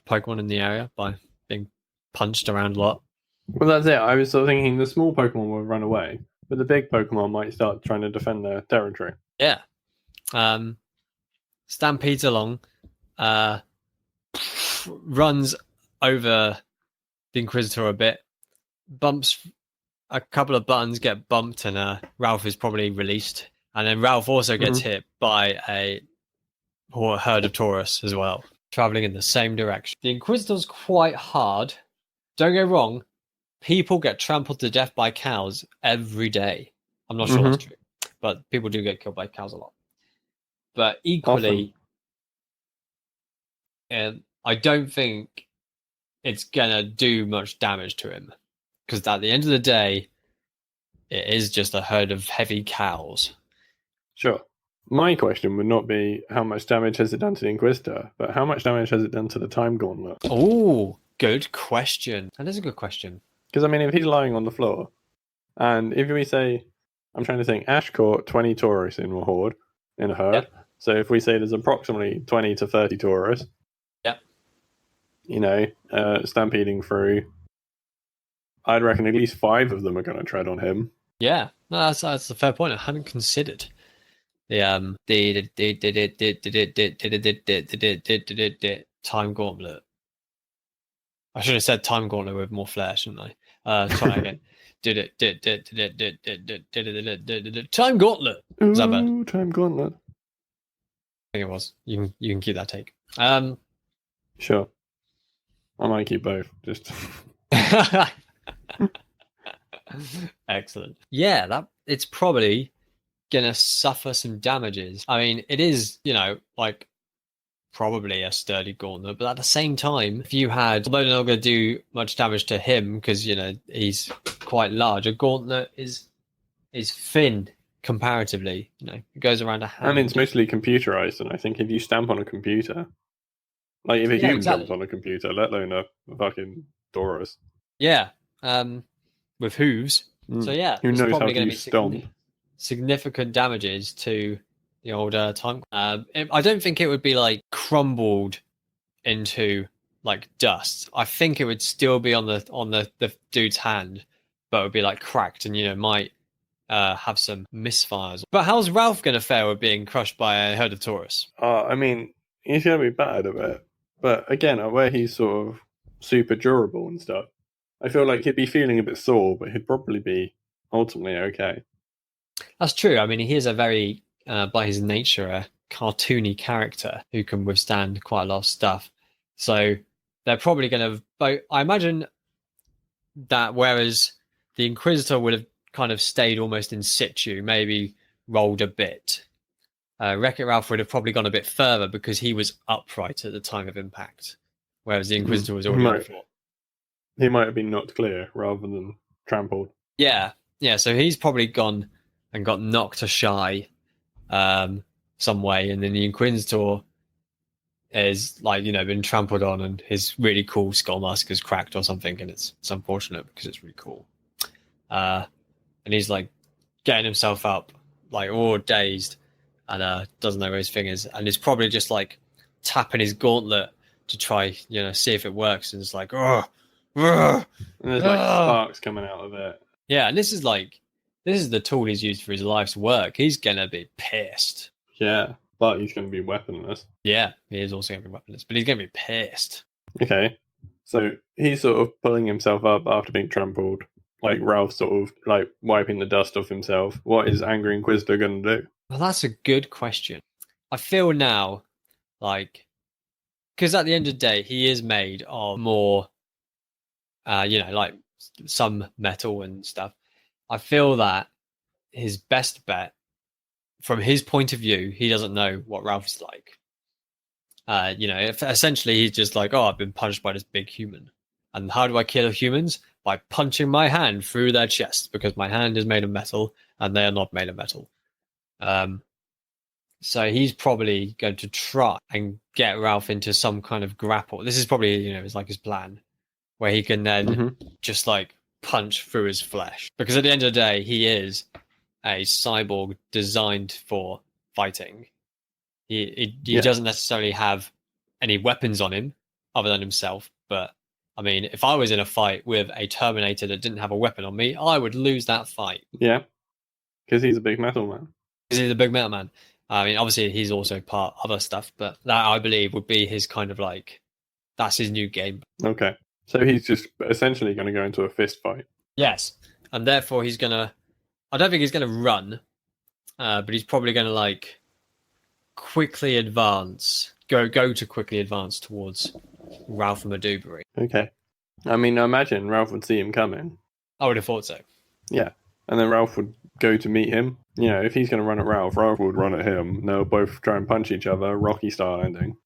Pokemon in the area by being punched around a lot. Well, that's it. I was sort of thinking the small Pokemon will run away, but the big Pokemon might start trying to defend their territory. Yeah. Stampedes along, runs over the Inquisitor a bit, bumps a couple of buttons, get bumped, and Ralph is probably released. And then Ralph also gets hit by a herd of Taurus as well, traveling in the same direction. The Inquisitor's quite hard. Don't get wrong. People get trampled to death by cows every day. I'm not sure that's true, but people do get killed by cows a lot. But equally, I don't think it's gonna do much damage to him, because at the end of the day, it is just a herd of heavy cows. Sure. My question would not be how much damage has it done to the Inquisitor, but how much damage has it done to the Time Gauntlet? Oh, good question. That is a good question. Because, I mean, if he's lying on the floor, and if we say, I'm trying to think, Ash caught 20 Taurus in a herd, Yep. So if we say there's approximately 20 to 30 Taurus, yep, stampeding through, I'd reckon at least 5 of them are going to tread on him. Yeah, no, that's a fair point. I hadn't considered the Time Gauntlet. I should have said Time Gauntlet with more flair, shouldn't I? Try again. Time Gauntlet. Was that bad? Time Gauntlet. I think it was. You can keep that take. Sure. I might keep both. Just Excellent. Yeah, that it's probably gonna suffer some damages. I mean, it is, like probably a sturdy gauntlet, but at the same time, if you had, although they're not going to do much damage to him because he's quite large, a gauntlet is thin comparatively. It goes around a hand. And it's mostly computerized, and I think if you stamp on a computer, like if a human jumps on a computer, let alone a fucking Taurus. Yeah, with hooves. So yeah, who knows how to be stomp? Significant damages to the older time. I don't think it would be like crumbled into like dust. I think it would still be on the dude's hand, but it would be like cracked and might have some misfires. But how's Ralph going to fare with being crushed by a herd of Taurus? I mean, he's going to be bad at it. But again, where he's sort of super durable and stuff, I feel like he'd be feeling a bit sore, but he'd probably be ultimately okay. That's true. I mean, he is a very, by his nature, a cartoony character who can withstand quite a lot of stuff. So they're probably going to... I imagine that whereas the Inquisitor would have kind of stayed almost in situ, maybe rolled a bit, Wreck-It Ralph would have probably gone a bit further because he was upright at the time of impact, whereas the Inquisitor was already on the floor. He might have been knocked clear rather than trampled. Yeah. So he's probably gone and got knocked ashy some way, and then the Inquisitor is been trampled on, and his really cool skull mask is cracked or something, and it's unfortunate because it's really cool. And he's like getting himself up, like all dazed, and doesn't know where his thing is, and he's probably just like tapping his gauntlet to try, see if it works, and it's like, oh, and there's like sparks coming out of it. Yeah, and this is the tool he's used for his life's work. He's gonna be pissed. Yeah, but he's gonna be weaponless. Yeah, he is also gonna be weaponless, but he's gonna be pissed. Okay, so he's sort of pulling himself up after being trampled, like Ralph sort of like wiping the dust off himself. What is Angry Inquisitor gonna do? Well, that's a good question. I feel now because at the end of the day, he is made of more, like some metal and stuff. I feel that his best bet, from his point of view, he doesn't know what Ralph's like. If essentially he's just like, oh, I've been punched by this big human. And how do I kill humans? By punching my hand through their chest, because my hand is made of metal and they are not made of metal. So he's probably going to try and get Ralph into some kind of grapple. This is probably, it's like his plan, where he can then just like punch through his flesh. Because at the end of the day, he is a cyborg designed for fighting. He doesn't necessarily have any weapons on him other than himself. But I mean, if I was in a fight with a Terminator that didn't have a weapon on me, I would lose that fight. Yeah, because he's a big metal man. Because he's a big metal man. I mean, obviously he's also part other stuff, but that I believe would be his kind of like, that's his new game. Okay. So he's just essentially going to go into a fist fight. Yes. And therefore I don't think he's going to run, but he's probably going to like quickly advance, go to quickly advance towards Ralph and Madubary. Okay. I mean, I imagine Ralph would see him coming. I would have thought so. Yeah. And then Ralph would go to meet him. If he's going to run at Ralph would run at him. They'll both try and punch each other. Rocky style ending.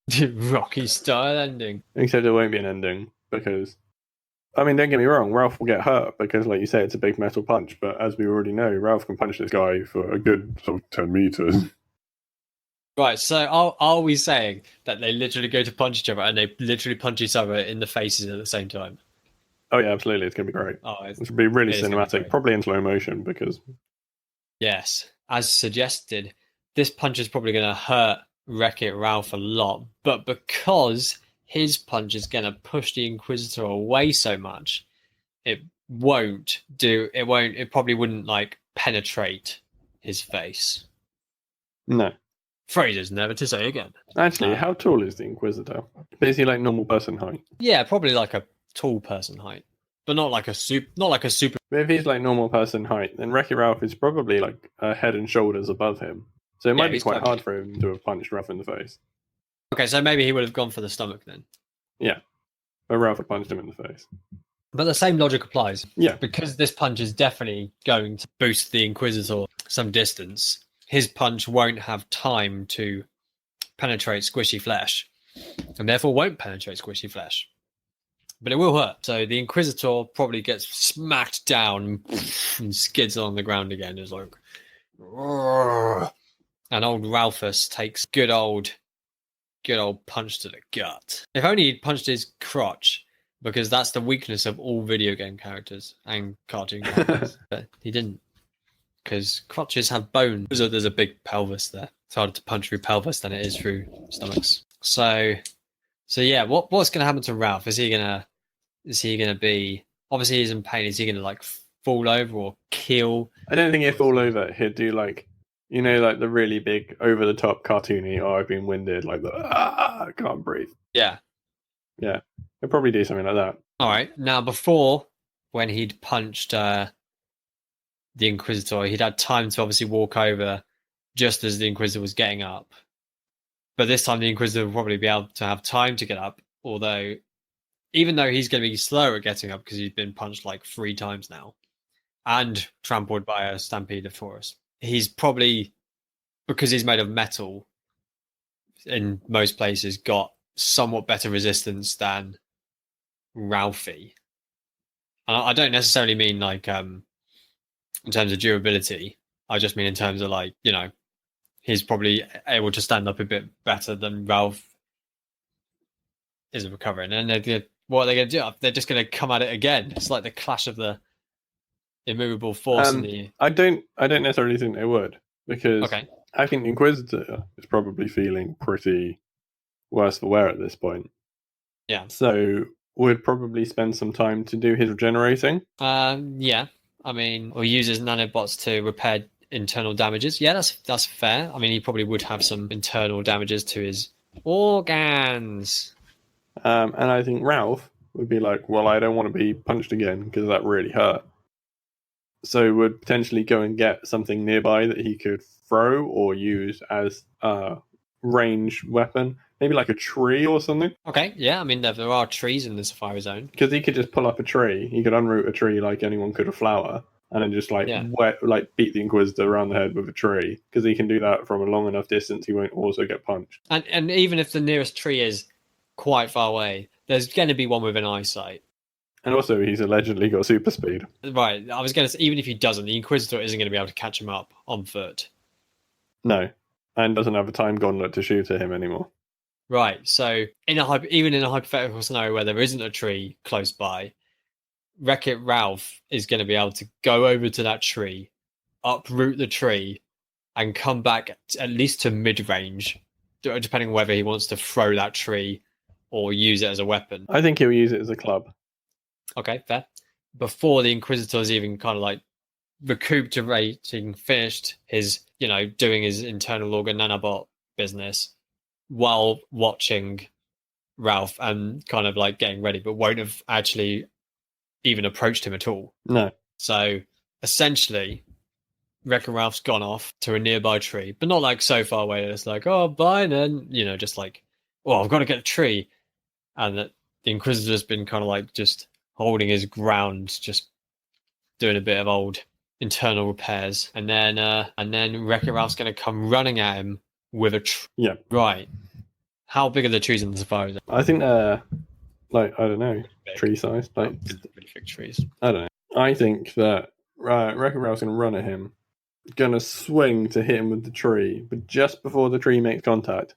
Rocky style ending. Except there won't be an ending because, I mean, don't get me wrong, Ralph will get hurt because, like you say, it's a big metal punch. But as we already know, Ralph can punch this guy for a good sort of 10 meters. Right, so are we saying that they literally go to punch each other and they literally punch each other in the faces at the same time? Oh, yeah, absolutely. It's going to be great. Oh, it's going to be really cinematic, probably in slow motion because... Yes, as suggested, this punch is probably going to hurt Wreck-It Ralph a lot, but because his punch is going to push the Inquisitor away so much, it probably wouldn't like penetrate his face. No. Phrases never to say again. Actually, how tall is the Inquisitor? Is he like normal person height? Yeah, probably like a tall person height, but not like a super. But if he's like normal person height, then Wreck-It Ralph is probably like a head and shoulders above him. So it might be quite hard for him to have punched Ralph in the face. Okay, so maybe he would have gone for the stomach then. Yeah, but Ralph had punched him in the face. But the same logic applies. Yeah. Because this punch is definitely going to boost the Inquisitor some distance, his punch won't have time to penetrate squishy flesh, and therefore won't penetrate squishy flesh. But it will hurt. So the Inquisitor probably gets smacked down and skids along the ground again. It's like, "Roar." And old Ralphus takes good old punch to the gut. If only he'd punched his crotch, because that's the weakness of all video game characters and cartoon characters. But he didn't, because crotches have bones. There's a big pelvis there. It's harder to punch through pelvis than it is through stomachs. So yeah, what's going to happen to Ralph? Is he going to be, obviously he's in pain. Is he going to like fall over or kill? I don't think he'd fall over. He'd do like, you know, like the really big over the top cartoony, oh, I've been winded, like the I can't breathe. Yeah. Yeah. He'll probably do something like that. All right. Now, before, when he'd punched the Inquisitor, he'd had time to obviously walk over just as the Inquisitor was getting up. But this time the Inquisitor will probably be able to have time to get up, although even though he's going to be slow at getting up because he's been punched like 3 times now and trampled by a stampede of Taurus, he's probably, because he's made of metal in most places, got somewhat better resistance than Ralphie. And I don't necessarily mean like in terms of durability. I just mean in terms of like, you know, he's probably able to stand up a bit better than Ralph is recovering. And what are they going to do? They're just going to come at it again. It's like the clash of the immovable force. I don't necessarily think they would, because okay. I think the Inquisitor is probably feeling pretty worse for wear at this point. Yeah. So would probably spend some time to do his regenerating. Yeah. I mean, or use his nanobots to repair internal damages. Yeah, that's fair. I mean, he probably would have some internal damages to his organs. And I think Ralph would be like, well, I don't want to be punched again because that really hurt. So would potentially go and get something nearby that he could throw or use as a range weapon. Maybe like a tree or something. Okay, yeah. I mean, there are trees in the Safari Zone. Because he could just pull up a tree. He could unroot a tree like anyone could a flower. And then just like beat the Inquisitor around the head with a tree. Because he can do that from a long enough distance. He won't also get punched. And even if the nearest tree is quite far away, there's going to be one within eyesight. And also, he's allegedly got super speed. Right. I was going to say, even if he doesn't, the Inquisitor isn't going to be able to catch him up on foot. No. And doesn't have a time gauntlet to shoot at him anymore. Right. So even in a hypothetical scenario where there isn't a tree close by, Wreck-It Ralph is going to be able to go over to that tree, uproot the tree, and come back at least to mid-range, depending on whether he wants to throw that tree or use it as a weapon. I think he'll use it as a club. Okay, fair. Before the Inquisitor's even kind of like recuperating, finished his, doing his internal organ nanobot business while watching Ralph and kind of like getting ready, but won't have actually even approached him at all. No. So essentially, Wreck-It Ralph's gone off to a nearby tree, but not like so far away that it's like, oh, bye, and then, just like, well, I've got to get a tree. And that the Inquisitor's been kind of like just holding his ground, just doing a bit of old internal repairs. And then Wreck-It Ralph's going to come running at him with a tree. Yeah. Right. How big are the trees in the Safari Zone? I think they're, I don't know, tree size. Really big trees. I don't know. I think that Wreck-It Ralph's going to run at him, going to swing to hit him with the tree, but just before the tree makes contact,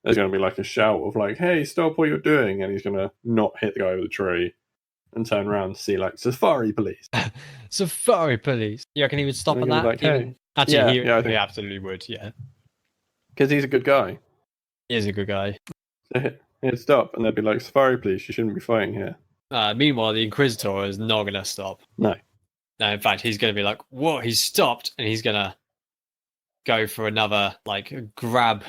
there's going to be like a shout of like, hey, stop what you're doing, and he's going to not hit the guy with the tree and turn around to see like Safari Police. Safari Police. You reckon he would stop on that? Like, hey. Actually, I think he absolutely would, yeah. Because he's a good guy. He is a good guy. So he'd stop, and they'd be like, Safari Police, you shouldn't be fighting here. Meanwhile, the Inquisitor is not going to stop. No. No, in fact, he's going to be like, whoa, he's stopped, and he's going to go for another, like, grab.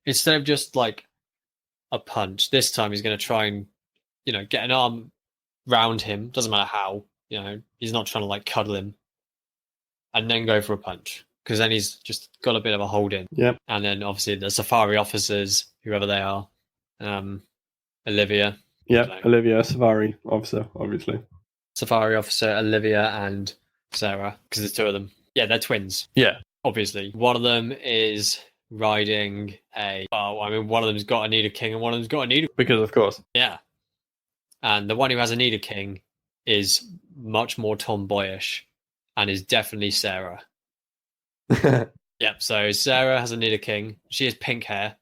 Instead of just, like, a punch, this time he's going to try and, get an arm round him. Doesn't matter how. He's not trying to, like, cuddle him. And then go for a punch. Because then he's just got a bit of a hold in. Yep. And then, obviously, the Safari officers, whoever they are, Olivia. Yeah, Olivia, Safari officer, obviously. Safari Officer, Olivia, and Sarah, because there's two of them. Yeah, they're twins. Yeah. Obviously. One of them is riding one of them's got a Nido King and one of them's got a Nido. Because of course. Yeah. And the one who has a Nido King is much more tomboyish and is definitely Sarah. Yep, so Sarah has a Nido King. She has pink hair.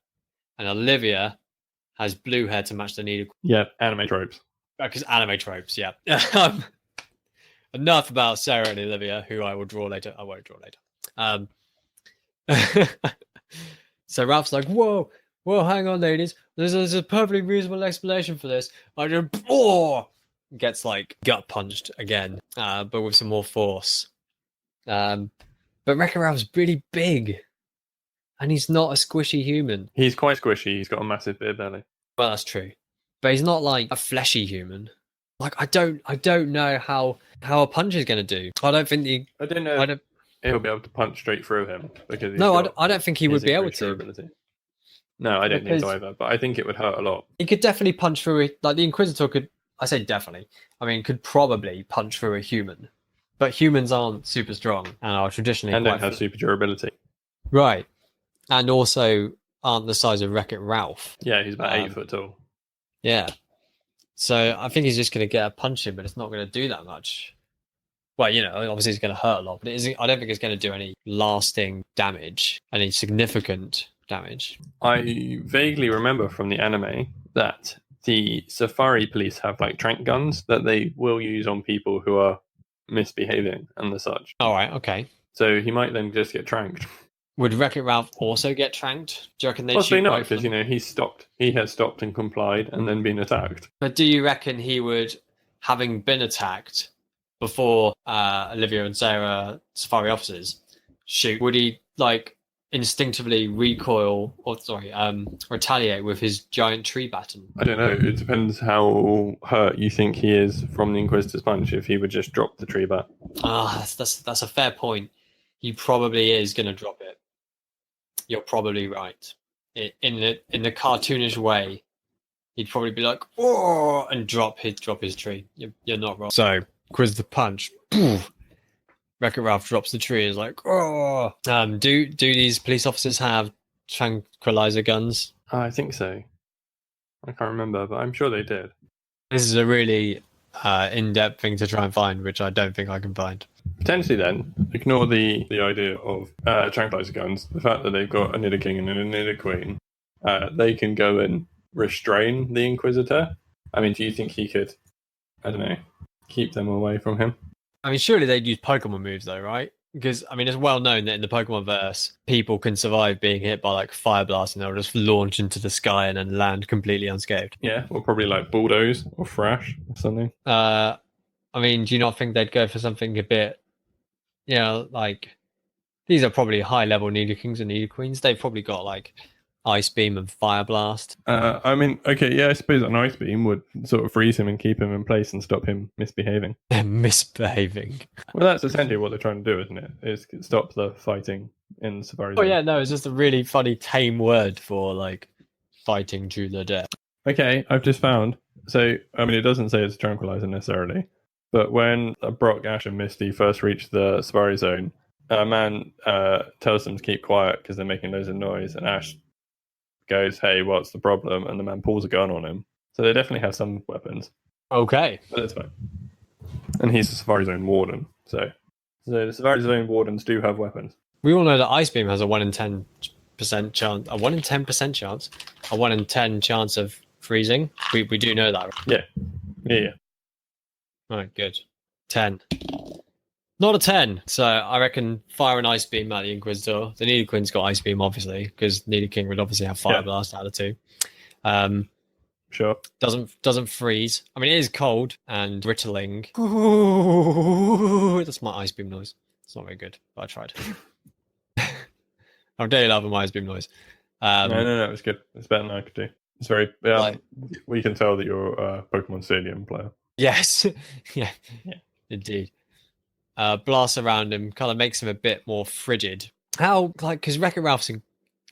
And Olivia has blue hair to match the Nido Queen. Yeah, anime tropes. Because anime tropes, yeah. Enough about Sarah and Olivia, who I will draw later. I won't draw later. So Ralph's like, whoa, hang on, ladies. There's a perfectly reasonable explanation for this. I just, gets like gut punched again, but with some more force. But Wreck-It Ralph's really big. And he's not a squishy human. He's quite squishy. He's got a massive beer belly. Well, that's true. But he's not like a fleshy human. Like I don't know how a punch is going to do. I don't think he'll be able to punch straight through him because I don't think he would be able to. Ability. No, I don't think so either. But I think it would hurt a lot. He could definitely punch through it. Like the Inquisitor could. I say definitely. I mean, could probably punch through a human. But humans aren't super strong and are traditionally and don't have super durability. Right. And also aren't the size of Wreck-It Ralph. Yeah, he's about 8 foot tall. Yeah. So I think he's just going to get a punch in, but it's not going to do that much. Well, obviously it's going to hurt a lot, but I don't think it's going to do any lasting damage, any significant damage. I vaguely remember from the anime that the Safari police have like trank guns that they will use on people who are misbehaving and the such. All right, okay. So he might then just get tranked. Would Wreck-It Ralph also get tranked? Do you reckon they'd Possibly shoot not, both because he has stopped and complied and then been attacked. But do you reckon he would, having been attacked before Olivia and Sarah, Safari officers, shoot, would he like instinctively retaliate with his giant tree baton? I don't know. It depends how hurt you think he is from the Inquisitor's punch. If he would just drop the tree bat. That's a fair point. He probably is going to drop it. You're probably right. In the cartoonish way, he'd probably be like, "Oh," and drop his tree. You're not wrong. So, quiz the punch. Wreck-It Ralph drops the tree and is like, "Oh." Do these police officers have tranquilizer guns? I think so. I can't remember, but I'm sure they did. This is a really in-depth thing to try and find, which I don't think I can find. Potentially then, ignore the idea of tranquilizer guns. The fact that they've got a Nido King and a Nido Queen, they can go and restrain the Inquisitor. I mean, do you think he could, I don't know, keep them away from him? I mean, surely they'd use Pokemon moves though, right? Because, I mean, it's well known that in the Pokemon verse, people can survive being hit by like Fire Blast and they'll just launch into the sky and then land completely unscathed. Yeah, or probably like Bulldoze or Thrash or something. I mean, do you not think they'd go for something a bit, like, these are probably high-level Nido Kings and Nido Queens. They've probably got, like, Ice Beam and Fire Blast. I mean, okay, yeah, I suppose an Ice Beam would sort of freeze him and keep him in place and stop him misbehaving. Misbehaving. Well, that's essentially what they're trying to do, isn't it? Is stop the fighting in Safari Zone. Oh, yeah, no, it's just a really funny, tame word for, like, fighting to the death. Okay, I've just found. So, I mean, it doesn't say it's a tranquilizer necessarily, but when Brock, Ash, and Misty first reach the Safari Zone, a man tells them to keep quiet because they're making loads of noise, and Ash goes, "Hey, what's the problem?" And the man pulls a gun on him. So they definitely have some weapons. Okay. But that's fine. And he's the Safari Zone warden. So the Safari Zone wardens do have weapons. We all know that Ice Beam has a 1 in 10% chance, a 1 in 10% chance, a 1 in 10 chance of freezing. We do know that, right? Yeah. Right, good. 10. Not a 10. So I reckon fire an Ice Beam at the Inquisitor. The Nido Queen's got Ice Beam, obviously, because Nido King would obviously have Fire Blast out of 2. Sure. Doesn't freeze. I mean, it is cold and brittling. Ooh, that's my Ice Beam noise. It's not very good, but I tried. I'm daily loving my Ice Beam noise. No, it's good. It's better than I could do. It's very... we can tell that you're a Pokemon Stadium player. Yes. yeah, indeed. Blasts around him, kind of makes him a bit more frigid. How, like, because Wreck-It Ralph's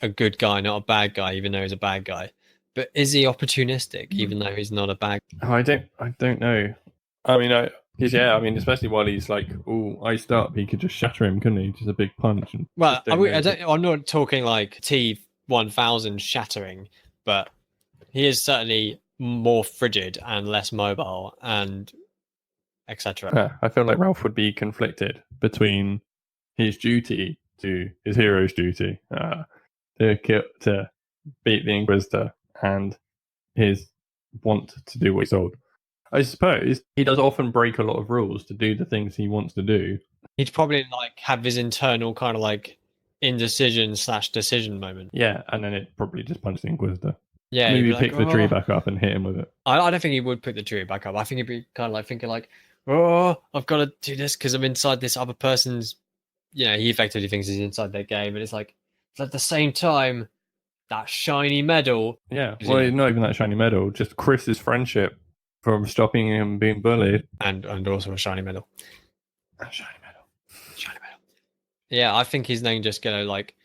a good guy, not a bad guy, even though he's a bad guy. But is he opportunistic, even though he's not a bad guy? I don't know. I mean, Because I mean, especially while he's like all iced up, he could just shatter him, couldn't he? Just a big punch. And Well, I'm not talking like T1000 shattering, but he is certainly more frigid and less mobile, and etc. Yeah, I feel like Ralph would be conflicted between his duty to his hero's duty to beat the Inquisitor and his want to do what he's told. I suppose he does often break a lot of rules to do the things he wants to do. He'd probably like have his internal kind of like indecision/decision moment. Yeah, and then it probably just punch the Inquisitor. Yeah, maybe pick the tree back up and hit him with it. I don't think he would pick the tree back up. I think he'd be kind of like thinking like, oh, I've got to do this because I'm inside this other person's. He effectively thinks he's inside their game, but it's like at the same time, that shiny medal. Yeah, well, not even that shiny medal, just Chris's friendship from stopping him being bullied, and also a shiny medal. Shiny medal. Yeah, I think he's then just gonna like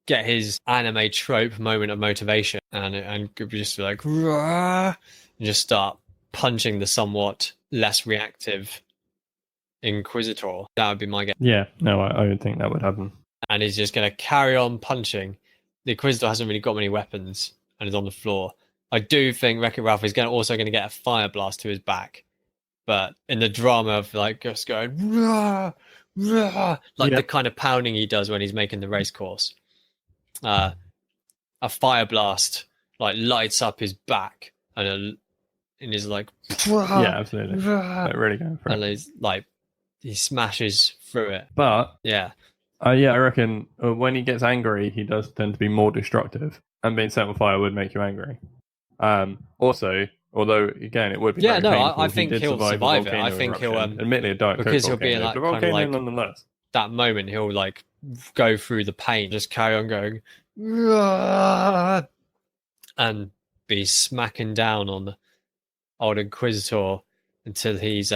get his anime trope moment of motivation and just be like, and just start punching the somewhat less reactive Inquisitor. That would be my guess. Yeah, no, I would think that would happen. And he's just going to carry on punching. The Inquisitor hasn't really got many weapons and is on the floor. I do think Wreck-It Ralph is also going to get a fire blast to his back. But in the drama of like just going, rah, rah, like the kind of pounding he does when he's making the race course, a fire blast like lights up his back and is like, rah, yeah, absolutely, like, really going for it. And he's like, he smashes through it. But yeah, I reckon when he gets angry, he does tend to be more destructive, and being set on fire would make you angry. Also, although again, it would be very painful. I think he'll survive it. I think he'll admittedly a Diet Coke because he'll be in that kind of like nonetheless. That moment, he'll like go through the pain, just carry on going, and be smacking down on the old Inquisitor until he's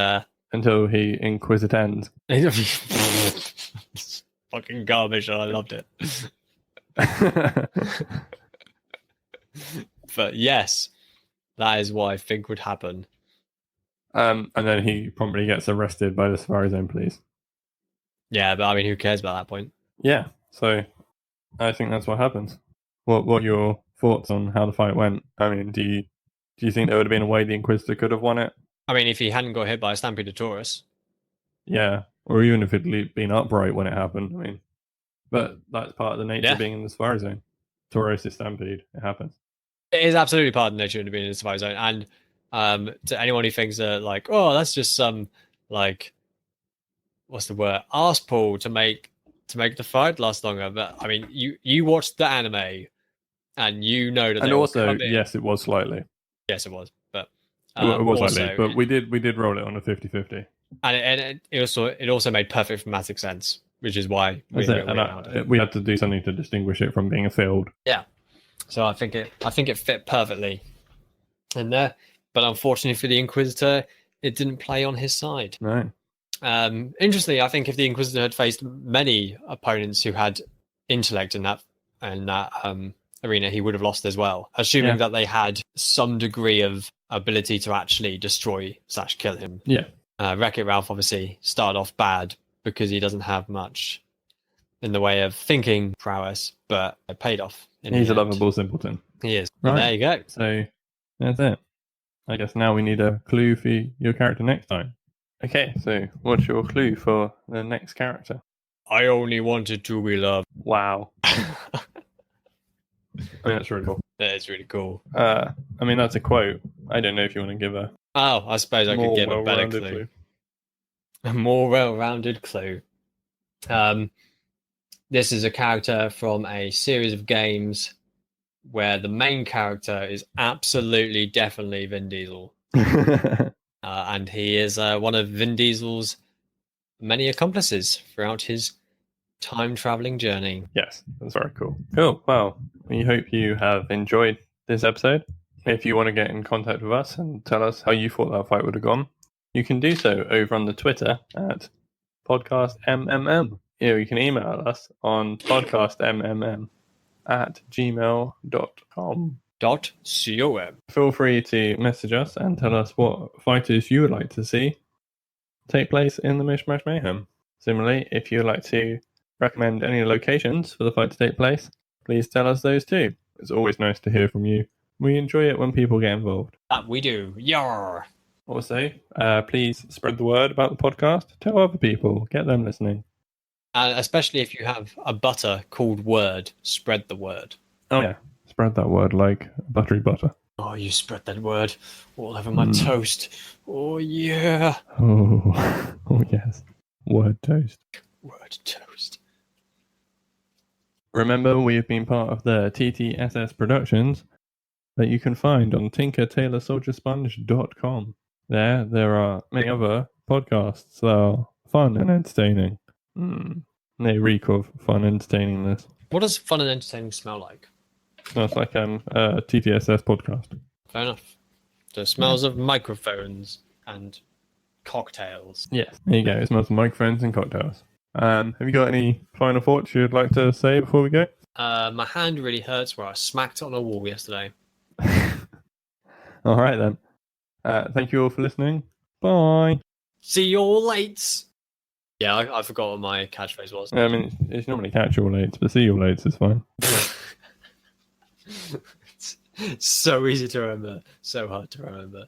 until he Inquisitends. Fucking garbage, and I loved it. But yes, that is what I think would happen. And then he promptly gets arrested by the Safari Zone police. Yeah, but I mean, who cares about that point? Yeah, so I think that's what happens. What are your thoughts on how the fight went? I mean, do you think there would have been a way the Inquisitor could have won it? I mean, if he hadn't got hit by a Stampede-Taurus. Yeah, or even if it'd been upright when it happened. I mean, but that's part of the nature of being in the Safari Zone. Taurus is Stampede. It happens. It is absolutely part of the nature of being in the Safari Zone. And to anyone who thinks that, like, oh, that's just some, like, what's the word? Arse pull to make the fight last longer. But, I mean, you watched the anime and you know that and also, yes, it was slightly. Yes, it was. But it was slightly. But we did roll it on a 50-50. And it also made perfect thematic sense, which is why we had to do something to distinguish it from being a field. Yeah. So I think it fit perfectly in there. But unfortunately for the Inquisitor, it didn't play on his side. No. Interestingly, I think if the Inquisitor had faced many opponents who had intellect in that arena, he would have lost as well, assuming that they had some degree of ability to actually destroy/kill him. Yeah. Wreck-It Ralph obviously started off bad because he doesn't have much in the way of thinking prowess, but it paid off. He's a lovable simpleton. He is. Right. There you go. So that's it. I guess now we need a clue for your character next time. Okay, so what's your clue for the next character? I only wanted to be loved. Wow. I mean, that's really cool. That is really cool. I mean, that's a quote. I don't know if you want to give a... Oh, I suppose I could give a better clue. A more well-rounded clue. This is a character from a series of games where the main character is absolutely, definitely Vin Diesel. And he is one of Vin Diesel's many accomplices throughout his time-traveling journey. Yes, that's very cool. Cool. Well, we hope you have enjoyed this episode. If you want to get in contact with us and tell us how you thought that fight would have gone, you can do so over on the Twitter at podcastmmm. You can email us on podcastmmm@gmail.com. .com. Feel free to message us and tell us what fighters you would like to see take place in the Mish Mayhem. Similarly, if you'd like to recommend any locations for the fight to take place, please tell us those too. It's always nice to hear from you. We enjoy it when people get involved. That we do. Yar! Also, please spread the word about the podcast. Tell other people. Get them listening. And especially if you have a butter called Word, spread the word. Oh yeah, spread that word like buttery butter. Oh, you spread that word all over my toast. Oh, yeah. Oh, oh yes. Word toast. Word toast. Remember, we've been part of the TTSS Productions that you can find on tinkertailorsoldiersponge.com. There are many other podcasts that are fun and entertaining. They reek of fun and entertainingness. What does fun and entertaining smell like? Smells like a TTSS podcast. Fair enough. The smells of microphones and cocktails. Yes, there you go. It smells of microphones and cocktails. Have you got any final thoughts you'd like to say before we go? My hand really hurts where I smacked it on a wall yesterday. All right then. Thank you all for listening. Bye. See you all late. Yeah, I forgot what my catchphrase was. I mean, it's normally catch all lates, but see you lates is fine. It's so easy to remember. So hard to remember.